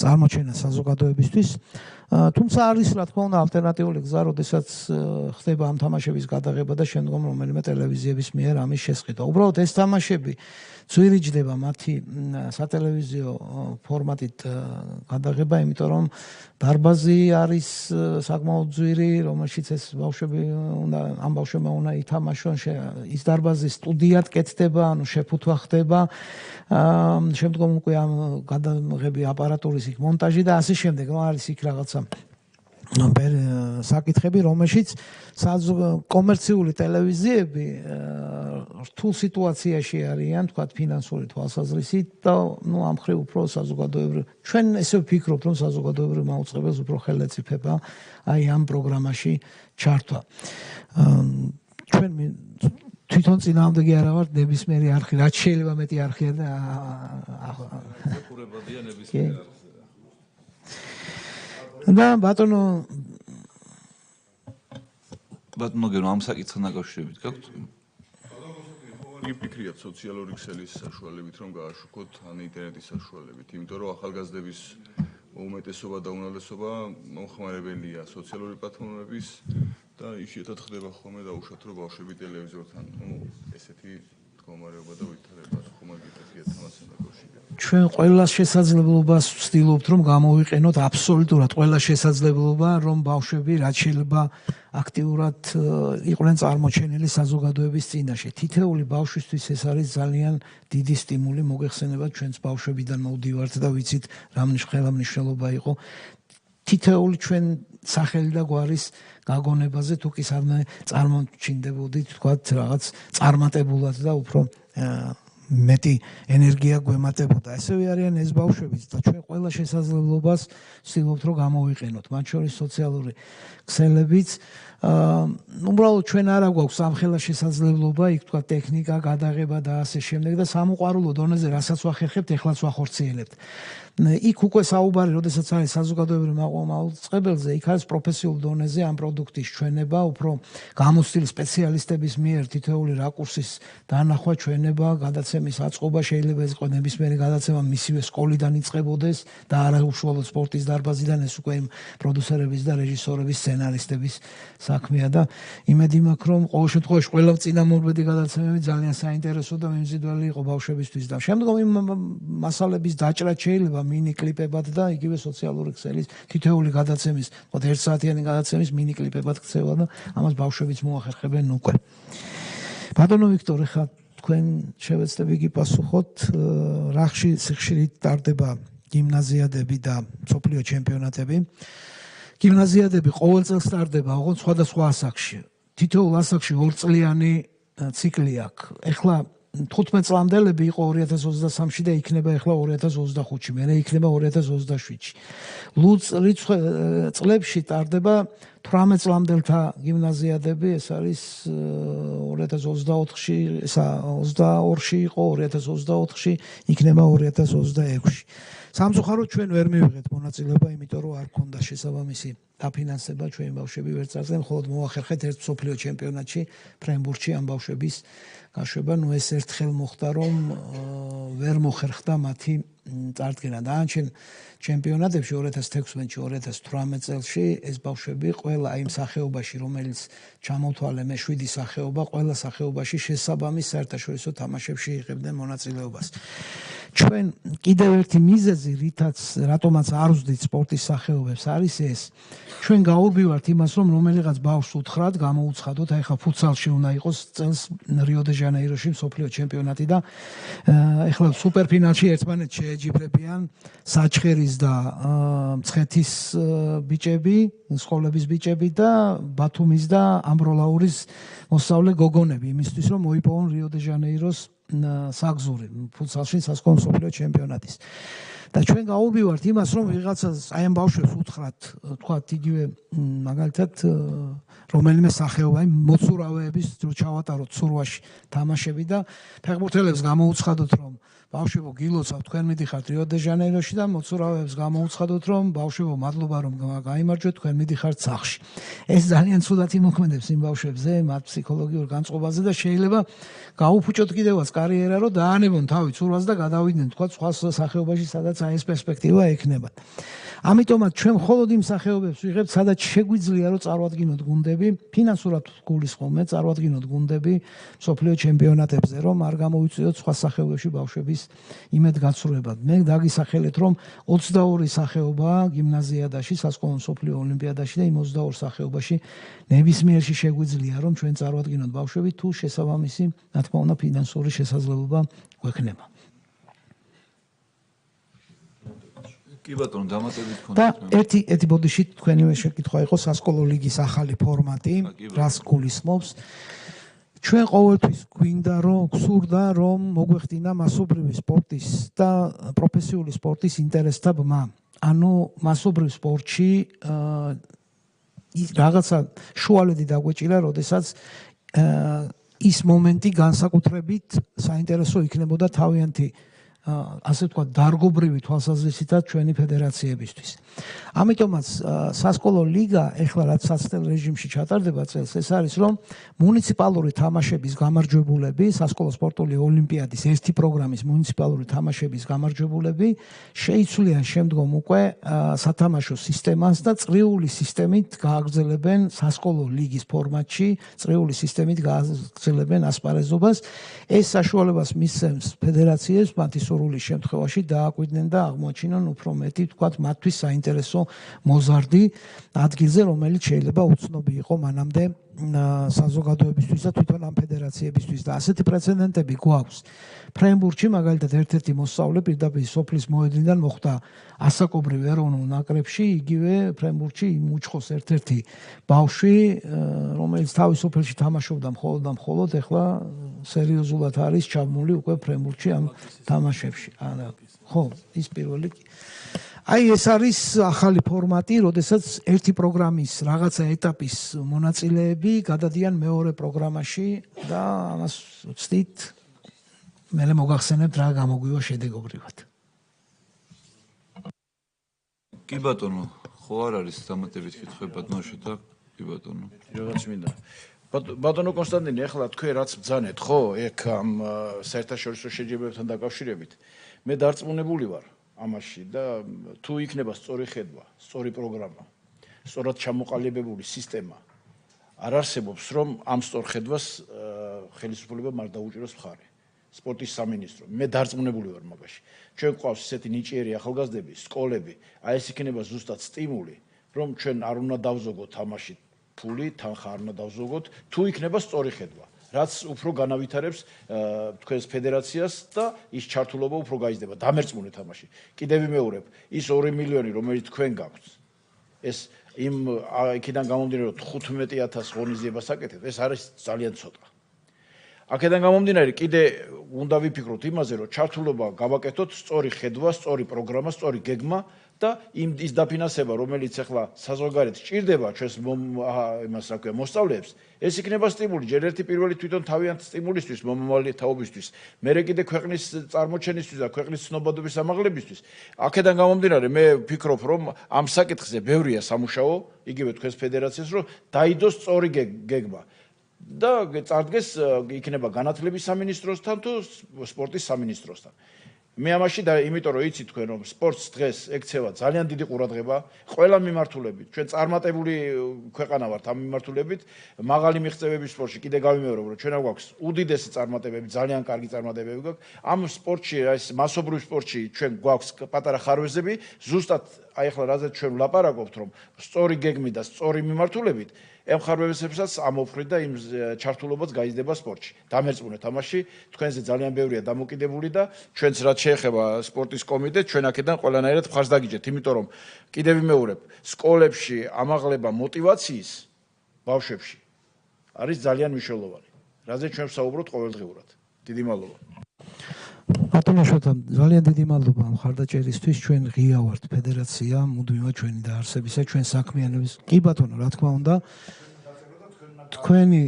წარმოჩენა საზოგადოებისთვის. თუმცა არის, რა თქმა უნდა, ალტერნატიული გზა, როდესაც ხდება ამ თამაშების გადაღება და შემდგომ რომელიმე ტელევიზიების მიერ ამის შესყიდვა. უბრალოდ ეს თამაშები ძვირიჯდება მათი სატელევიზიო ფორმატით გადაღება, იმიტომ რომ დარბაზი არის საკმაოდ ძვირი, რომელშიც ეს ბავშვები ამ ბავშვებმა უნდა ითამაშონ, ის დარბაზი სტუდიად კეთდება, ანუ შეფუთვა ხდება, შემდგომ უკვე ამ გადაღები აპარატურის იქ მონტაჟი და ასე შემდეგ, არის იქ რაღაცა საკითხები, რომელშიც კომერციული ტელევიზიები რთულ სიტუაციაში არიან, თქვათ, ფინანსური თვალსაზრისით და ამ მხრივ უფრო საზოგადოებრივ, ჩვენ ესე ვფიქრობთ, რომ საზოგადოებრივ მაუწყებელს უფრო ხელეწიფება აი ამ პროგრამაში ჩართვა. ჩვენ თვითონ წინააღმდეგი არა ვართ ნებისმიერი არხი, რაც შეიძლება მეტი არხია და და ბატონო გენო ამ საკითხთან დაკავშირებით გაქვთ? მიფიქრიათ სოციალური ქსელის საშუალებით რომ გააშუქოთ ან ინტერნეტის საშუალებით, იმიტომ რომ ახალგაზრდების უმეტესობა და უმრავლესობა მომხმარებელია სოციალური პლატფორმების და იშვიათად ხდება ხოლმე დაუშვათ რომ ბავშვები ტელევიზორთან, ესეთი მდგომარეობა და ვითარება ხომ გიტეხიათ ამასთან დაკავშირებით. ჩვენ ყველა შესაძლებლობას ვცდილობთ რომ გამოვიყენოთ აბსოლუტურად ყველა შესაძლებლობა რომ ბავშვები რაც შეიძლება აქტიურად იყვნენ წარმოჩენილი საზოგადოების წინაშე. თითეული ბავშვისთვის ეს არის ძალიან დიდი სტიმული, მოგეხსენებათ ჩვენს ბავშვებიდან მოვდივართ და ვიცით რა მნიშვნელობა იყო. თითეული ჩვენ სახელი და გვარის გაგონებაზე თუ კი სადმე წარმოჩინდებოდით თქვათ რაღაც წარმატებულად და უფრო მეტი ენერგია გვემატებოდა. ესევე არიან ეს ბავშვებიც და ჩვენ ყველა შესაძლებლობას ვცდილობთ რომ გამოვიყენოთ, მათ შორის სოციალური ქსელებიც. უბრალოდ ჩვენ არა გვაქვს ამხელა შესაძლებლობა, იქ თქვა ტექნიკა, გადაღება და ასე შემდეგ და სამოყვარულო დონეზე რასაც ვახერხებთ, ეხლაც ვახორციელებთ. იქ უკვე საუბარი, როდესაც არის საზოგადოებრივ მაუწყებელზე, იქ არის პროფესიულ დონეზე ამ პროდუქტის ჩვენება, უფრო გამოცდილი სპეციალისტების მიერ თითოეული რაკურსის დანახვა, ჩვენება, გადაცემის აწყობა შეიძლება ეს იყოს ნებისმიერი გადაცემა მისივე სკოლიდან იწყებოდეს და არა უშუალოდ სპორტის დარბაზიდან, ეს უკვე პროდიუსერების და რეჟისორების, სცენარისტების საქმეა და იმედი მაქვს, რომ ყოველ შემთხვევაში ყველა წინამორბედი გადაცემები ძალიან საინტერესო და მიმზიდველი იყო ბავშვებისთვის და შემდგომი მასალების დაჭრა შეიძლება მინი კლიპებად და იგივე სოციალური ქსელის თითოეული გადაცემის, თქო 1 საათიანი გადაცემის მინი კლიპებად ქცევა და ამას ბავშვებიც მოახერხებენ უკვე. ბატონო ვიქტორ, ეხლა თქვენ შევეცდები გიპასუხოთ, რა სიხშირით ტარდება გიმნაზიადები და მსოფლიო ჩემპიონატები. გიმნაზიადები ყოველ წელს ტარდება, ოღონდ სხვადასხვა ასაკში. თითოეულ ასაკში 2 წლიანი ციკლი აქვს. ეხლა 15 წლამდელები იყო 2023-ში და იქნება ეხლა 2025-ში, მერე იქნება 2027-ში. რიცხვ წლებში ტარდება 18 წლამდელთა გიმნაზიადები, ეს არის 2024-ში, ესა 22-ში იყო, 2024-ში იქნება 2026-ში. სამწუხაროდ ჩვენ ვერ მივიღეთ მონაწილეობა, იმიტომ რომ არ ქონდა შესაბამისი დაფინანსება, ჩვენი ბავშვები ვერ წარსდნენ, მხოლოდ მოახერხეთ ერთ მსოფლიო ჩემპიონატში, ფრენბურთში ამ ბავშვების გაშვება, ნუ ეს ერთხელ მოხდა, რომ ვერ მოხერხდა მათი წარდგენა. დანარჩენ ჩემპიონატებში 2016-ში, 2018 წელში ეს ბავშვები ყველა იმ სახეობაში, რომელიც ჩამოთვალე მე 7 სახეობა, ყველა სახეობაში შესაბამის საერთაშორისო თამაშებში იღებდნენ მონაწილეობას. ჩვენ კიდევ ერთი მიზეზი, რატომაც არ ვზდით სპორტის სახეობებს, არის ეს. ჩვენ გაურბივართ იმას, რომ რომელიღაც ბავშვს უთხრათ, გამოუცხადოთ, აი ხა ფუტსალში უნდა იყოს წელს რიო-დე-ჟანეიროში მსოფლიო ჩემპიონატი და ეხლა სუპერფინალში ერთმანეთს შეეჯიბრებიან საჩხერის და მცხეთის ბიჭები, სკოლების ბიჭები და ბათუმის და ამბროლაურის მოსწავლე გოგონები, იმისთვის რომ მოიპოვონ რიო-დე-ჟანეიროს საგზური ფუტსალში სასკოლო მსოფლიო ჩემპიონატის. და ჩვენ გაურბივართ იმას, რომ ვიღაცას აი ამ ბავშვებს უთხრათ, თქვათ იგივე მაგალითად რომელიმე სახეობა, აი მოცურავეების ჩავატაროთ სურვაში თამაშები და ფეხბურთელებს გამოუცხადოთ, რომ ბავშვებო გილოცავთ, თქვენ მიდიხართ რიო-დე-ჟანეიროში და მოცურავეებს გამოუცხადოთ, რომ ბავშვებო მადლობა რომ გაიმარჯვეთ, თქვენ მიდიხართ სახლში. ეს ძალიან ცუდად იმოქმედებს იმ ბავშვებზე, მათ ფსიქოლოგიურ განწყობაზე და შეიძლება გაუფუჭოთ კიდევაც კარიერა, რომ დაანებონ თავით სურვას და გადავიდნენ თქვა სხვა სახეობაში, სადაც აი ეს პერსპექტივა ექნებათ. ამიტომაც ჩვენ მხოლოდ იმ სახეობებს ვიღებთ, სადაც შეგვიძლია რომ წარვადგინოთ გუნდები, ფინანსურად გულისხმობთ, წარვადგინოთ გუნდები მსოფლიო ჩემპიონატებზე, რომ არ გამოვიწვიოთ სხვა სახეობებში ბავშვების იმედგაცრუებად. მე დაგისახელეთ, რომ 22 სახეობაა გიმნაზიადაში, სასკოლო მსოფლიო ოლიმპიადაში და იმ 22 სახეობაში ნებისმიერში შეგვიძლია რომ ჩვენ წარვადგინოთ ბავშვები თუ შესაბამისი, რა თქმა უნდა, ფინანსური შესაძლებლობა გვექნება. კი ბატონო, დამატებით გქონდა. და ერთი ბოდიში თქვენივე შეკითხვა იყო სასკოლო ლიგის ახალი ფორმატი, რას გულისხმობს? ჩვენ ყოველთვის გვინდა რომ გსურდა რომ მოგვეხდინა მასობრივი სპორტის და პროფესიული სპორტის ინტერესთა ბმა. ანუ მასობრივ სპორტში რაღაცა შუალედი დაგვეჭირა, როდესაც ის მომენტი განსაკუთრებით საინტერესო იქნებოდა თავიანთი ასე ვთქვათ, დარგობრივი თვალსაზრისითაც ჩვენი ფედერაციებისთვის. ამიტომაც სასკოლო ლიგა ეხლა რაც საცდელ რეჟიმში ჩატარდება წელს, ეს არის რომ მუნიციპალური თამაშების გამარჯვებულები, სასკოლო სპორტული ოლიმპიადის ერთი პროგრამის მუნიციპალური თამაშების გამარჯვებულები შეიცვლიან შემდგომ უკვე სათამაშო სისტემას და წრიული სისტემით გააგრძელებენ სასკოლო ლიგის ფორმატში, წრიული სისტემით გააგრძელებენ ასპარეზობას. ეს საშუალებას მისცემს ფედერაციებს მათი სურვილის შემთხვევაში დააკვირდნენ და აღმოაჩინონ უფრო მეტი, თქვათ, მათთვის საინტერესო მოზარდი ადგილზე, რომელიც შეიძლება უცნობი იყო მანამდე საზოგადოებისთვის და თვითონ ამ ფედერაციებისთვის და ასეთი პრეცედენტები გვაქვს. ფრენბურთში მაგალითად ერთ-ერთი მოსწავლე პირდაპირ სოფლის მოედნიდან მოხვდა ასაკობრივ ეროვნულ ნაკრებში, იგივე ფრენბურთში იმუჩხოს ერთ-ერთი ბავშვი, რომელიც თავის სოფელში თამაშობდა მხოლოდ ეხლა სერიოზულად არის ჩაბმული უკვე ფრენბურთში ამ თამაშებში. ხო, ის პირველი აი ეს არის ახალი ფორმატი, როდესაც ერთი პროგრამის რაღაცა ეტაპის მონაწილეები გადადიან მეორე პროგრამაში და ამას ვცდით მერე მოგახსენებთ რა გამოგვივა შედეგობრივად. კი ბატონო, ხო არ არის დამატებით კითხვები ბატონო და კი ბატონო. რაღაც მინდა. ბატონო კონსტანტინე, ახლა თქვენ რაც ბძანეთ, ხო, ეგ ამ საერთაშორისო შეჯიბრებებთან დაკავშირებით, მე დარწმუნებული ვარ ამაში და თუ იქნება სწორი ხედვა, სწორი პროგრამა, სწორად ჩამოყალიბებული სისტემა, არ არსებობს რომ ამ სწორ ხედვას ხელისუფლებამ არ დაუჭიროს მხარი. სპორტის სამინისტრო. მე დარწმუნებული ვარ მაგაში. ჩვენ გვყავს ისეთი ნიჭიერი ახალგაზრდები, სკოლები, აი ეს იქნება ზუსტად სტიმული, რომ ჩვენ არ უნდა დავზოგოთ თამაში ფული, თანხა არ უნდა დავზოგოთ, თუ იქნება სწორი ხედვა. რაც უფრო განავითარებს თქვენს ფედერაციას და ის ჩართულობა უფრო გაიზრდება. დამერწმუნეთ ამაში. კიდევ ვიმეორებ, ის 2 მილიონი, რომელიც თქვენ გაქვთ, ეს იმ იქიდან გამომდინარე, რომ 15,000 ღონისძიებას აკეთებ, ეს არის ძალიან ცოტა. აქედან გამომდინარე, კიდე უნდა ვიფიქროთ იმაზე, რომ ჩართულობა გავაკეთოთ სწორი ხედვა, სწორი პროგრამა, სწორი გეგმა და ის დაფინანსება, რომელიც ახლა საზღვარგარეთ სჭირდება ჩვენს იმას რა ქვია, მოსწავლეებს, ეს იქნება სტიმული, ჯერ ერთი პირველი თვითონ თავიანთ სტიმულისთვის, მომავალი თაობისთვის, მერე კიდე ქვეყნის წარმოჩენისთვის და ქვეყნის ცნობადობის ამაღლებისთვის. აქედან გამომდინარე, მე ვფიქრობ, რომ ამ საკითხზე ბევრია სამუშაო, იგივე თქვენს ფედერაციას, რომ დაიდოს სწორი გეგმა. და წარდგეს იქნება განათლების სამინისტროსთან თუ სპორტის სამინისტროსთან. მე ამაში და იმიტომ რომ იცით თქვენ რომ სპორტს დღეს ექცევა ძალიან დიდი ყურადღება ყველა მიმართულებით. ჩვენ წარმატებული ქვეყანა ვართ ამ მიმართულებით, მაღალი მიღწევების სპორტში. კიდე გავიმეორებ რომ ჩვენ გვაქვს უდიდესი წარმატებები, ძალიან კარგი წარმატებები გვაქვს. ამ სპორტში, ეს მასობრივ სპორტში ჩვენ გვაქვს პატარა ხარვეზები, ზუსტად აი ახლა რაზეც ჩვენ ვლაპარაკობთ რომ სწორი გეგმით და სწორი მიმართულებით ემხარვებებსაც ამოფხრით და იმ ჩართულობაც გაიზრდება სპორტში. დამერწმუნეთ ამაში, თქვენზე ძალიან ბევრია დამოკიდებული და ჩვენც რაც შეეხება სპორტის კომიტეტს, ჩვენ აქედან ყველანაირად მხარს დაგიჭერთ, იმიტომ რომ კიდევ ვიმეორებ, სკოლებში ამაღლება мотиваციის ბავშვებში არის ძალიან მნიშვნელოვანი. რაზე ჩვენ ვსაუბრობთ ყოველდღიურად. დიდი მადლობა. ბატონო შოთა, ძალიან დიდი მადლობა მხარდაჭერისთვის. ჩვენ ღია ვართ ფედერაცია, მუდმივად ჩვენი დაარსებისა, ჩვენ საქმიანობის. კი ბატონო, რა თქმა უნდა. თქვენი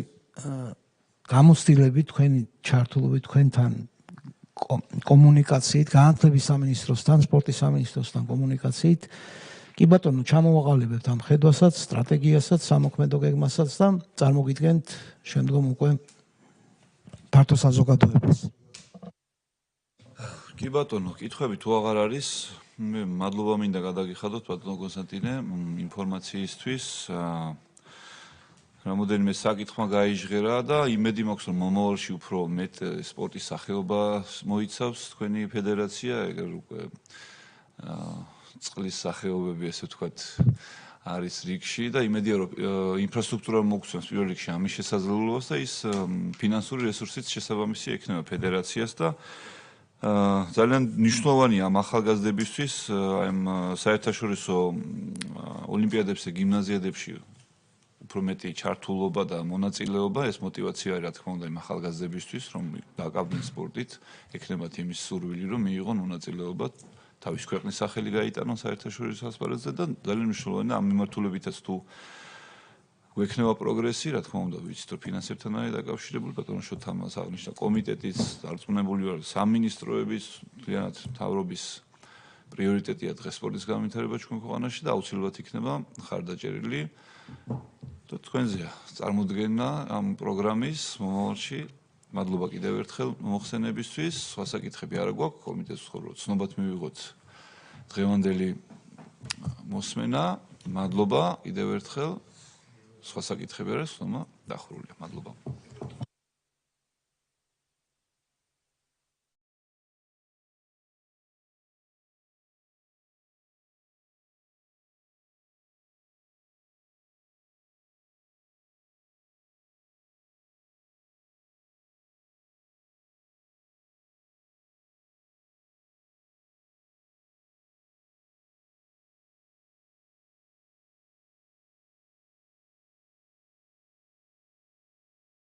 გამოცდილებით, თქვენი ჩართულობით, თქვენთან კომუნიკაციით, განათლების სამინისტროსთან, სპორტის სამინისტროსთან კომუნიკაციით, კი ბატონო, ჩამოვაყალიბებთ ამ ხედვასაც, სტრატეგიასაც, სამოქმედო გეგმასაც და წარმოგიდგენთ შემდგომ უკვე ფართო საზოგადოებას. კი ბატონო, კითხვები თუ აღარ არის, მე მადლობა მინდა გადაგიხადოთ ბატონო კონსტანტინე ინფორმაციისთვის. რამოდენიმე საკითხმა გაიჟღერა და იმედი მაქვს რომ მომავალში უფრო მეტ სპორტის სახეობას მოიცავს თქვენი ფედერაცია, ეგრე უკვე წყლის სახეობები ესე ვთქვათ არის რიგში და იმედია რომ ინფრასტრუქტურა მოგცემს პირველ რიგში ამის შესაძლებლობას და ის ფინანსური რესურსიც შესაბამისი ექნება ფედერაციას და ძალიან მნიშვნელოვანია ამ ახალგაზრდებისთვის ამ საერთაშორისო ოლიმპიადებზე, გიმნაზიადებში უფრო მეტი ჩართულობა და მონაწილეობა, ეს мотиваცია რა თქმა უნდა იმ ახალგაზრდებისთვის, რომ დაკავდნენ სპორტით, ექნებათ იმის სურვილი, რომ მიიღონ მონაწილეობა, თავის ქვეყნის სახელი გაიტანონ საერთაშორისო ასპარეზზე და ძალიან მნიშვნელოვანია ამ მიმართულებითაც თუ გვექნება პროგრესი, რა თქმა უნდა, ვიცით რომ ფინანსებთან არის დაკავშირებული, ბატონო შოთამას აღნიშნა კომიტეტის დარწმუნებული ვარ, სამინისტროების მთლიანად მთავრობის პრიორიტეტია დღეს სპორტის განვითარება ჩვენ ქვეყანაში და აუცილებლად იქნება ხარდაჭერილი და თქვენზეა წარმოდგენა ამ პროგრამის მომავალში. მადლობა კიდევ ერთხელ მოხსენებისთვის. სხვა საკითხები არ გვაქვს, კომიტეტს ვთხოვ, რომ ცნობად მივიღოთ დღევანდელი მოსმენა. მადლობა კიდევ ერთხელ. სხვა საკითხები არის, ხომ? დახურულია. მადლობა.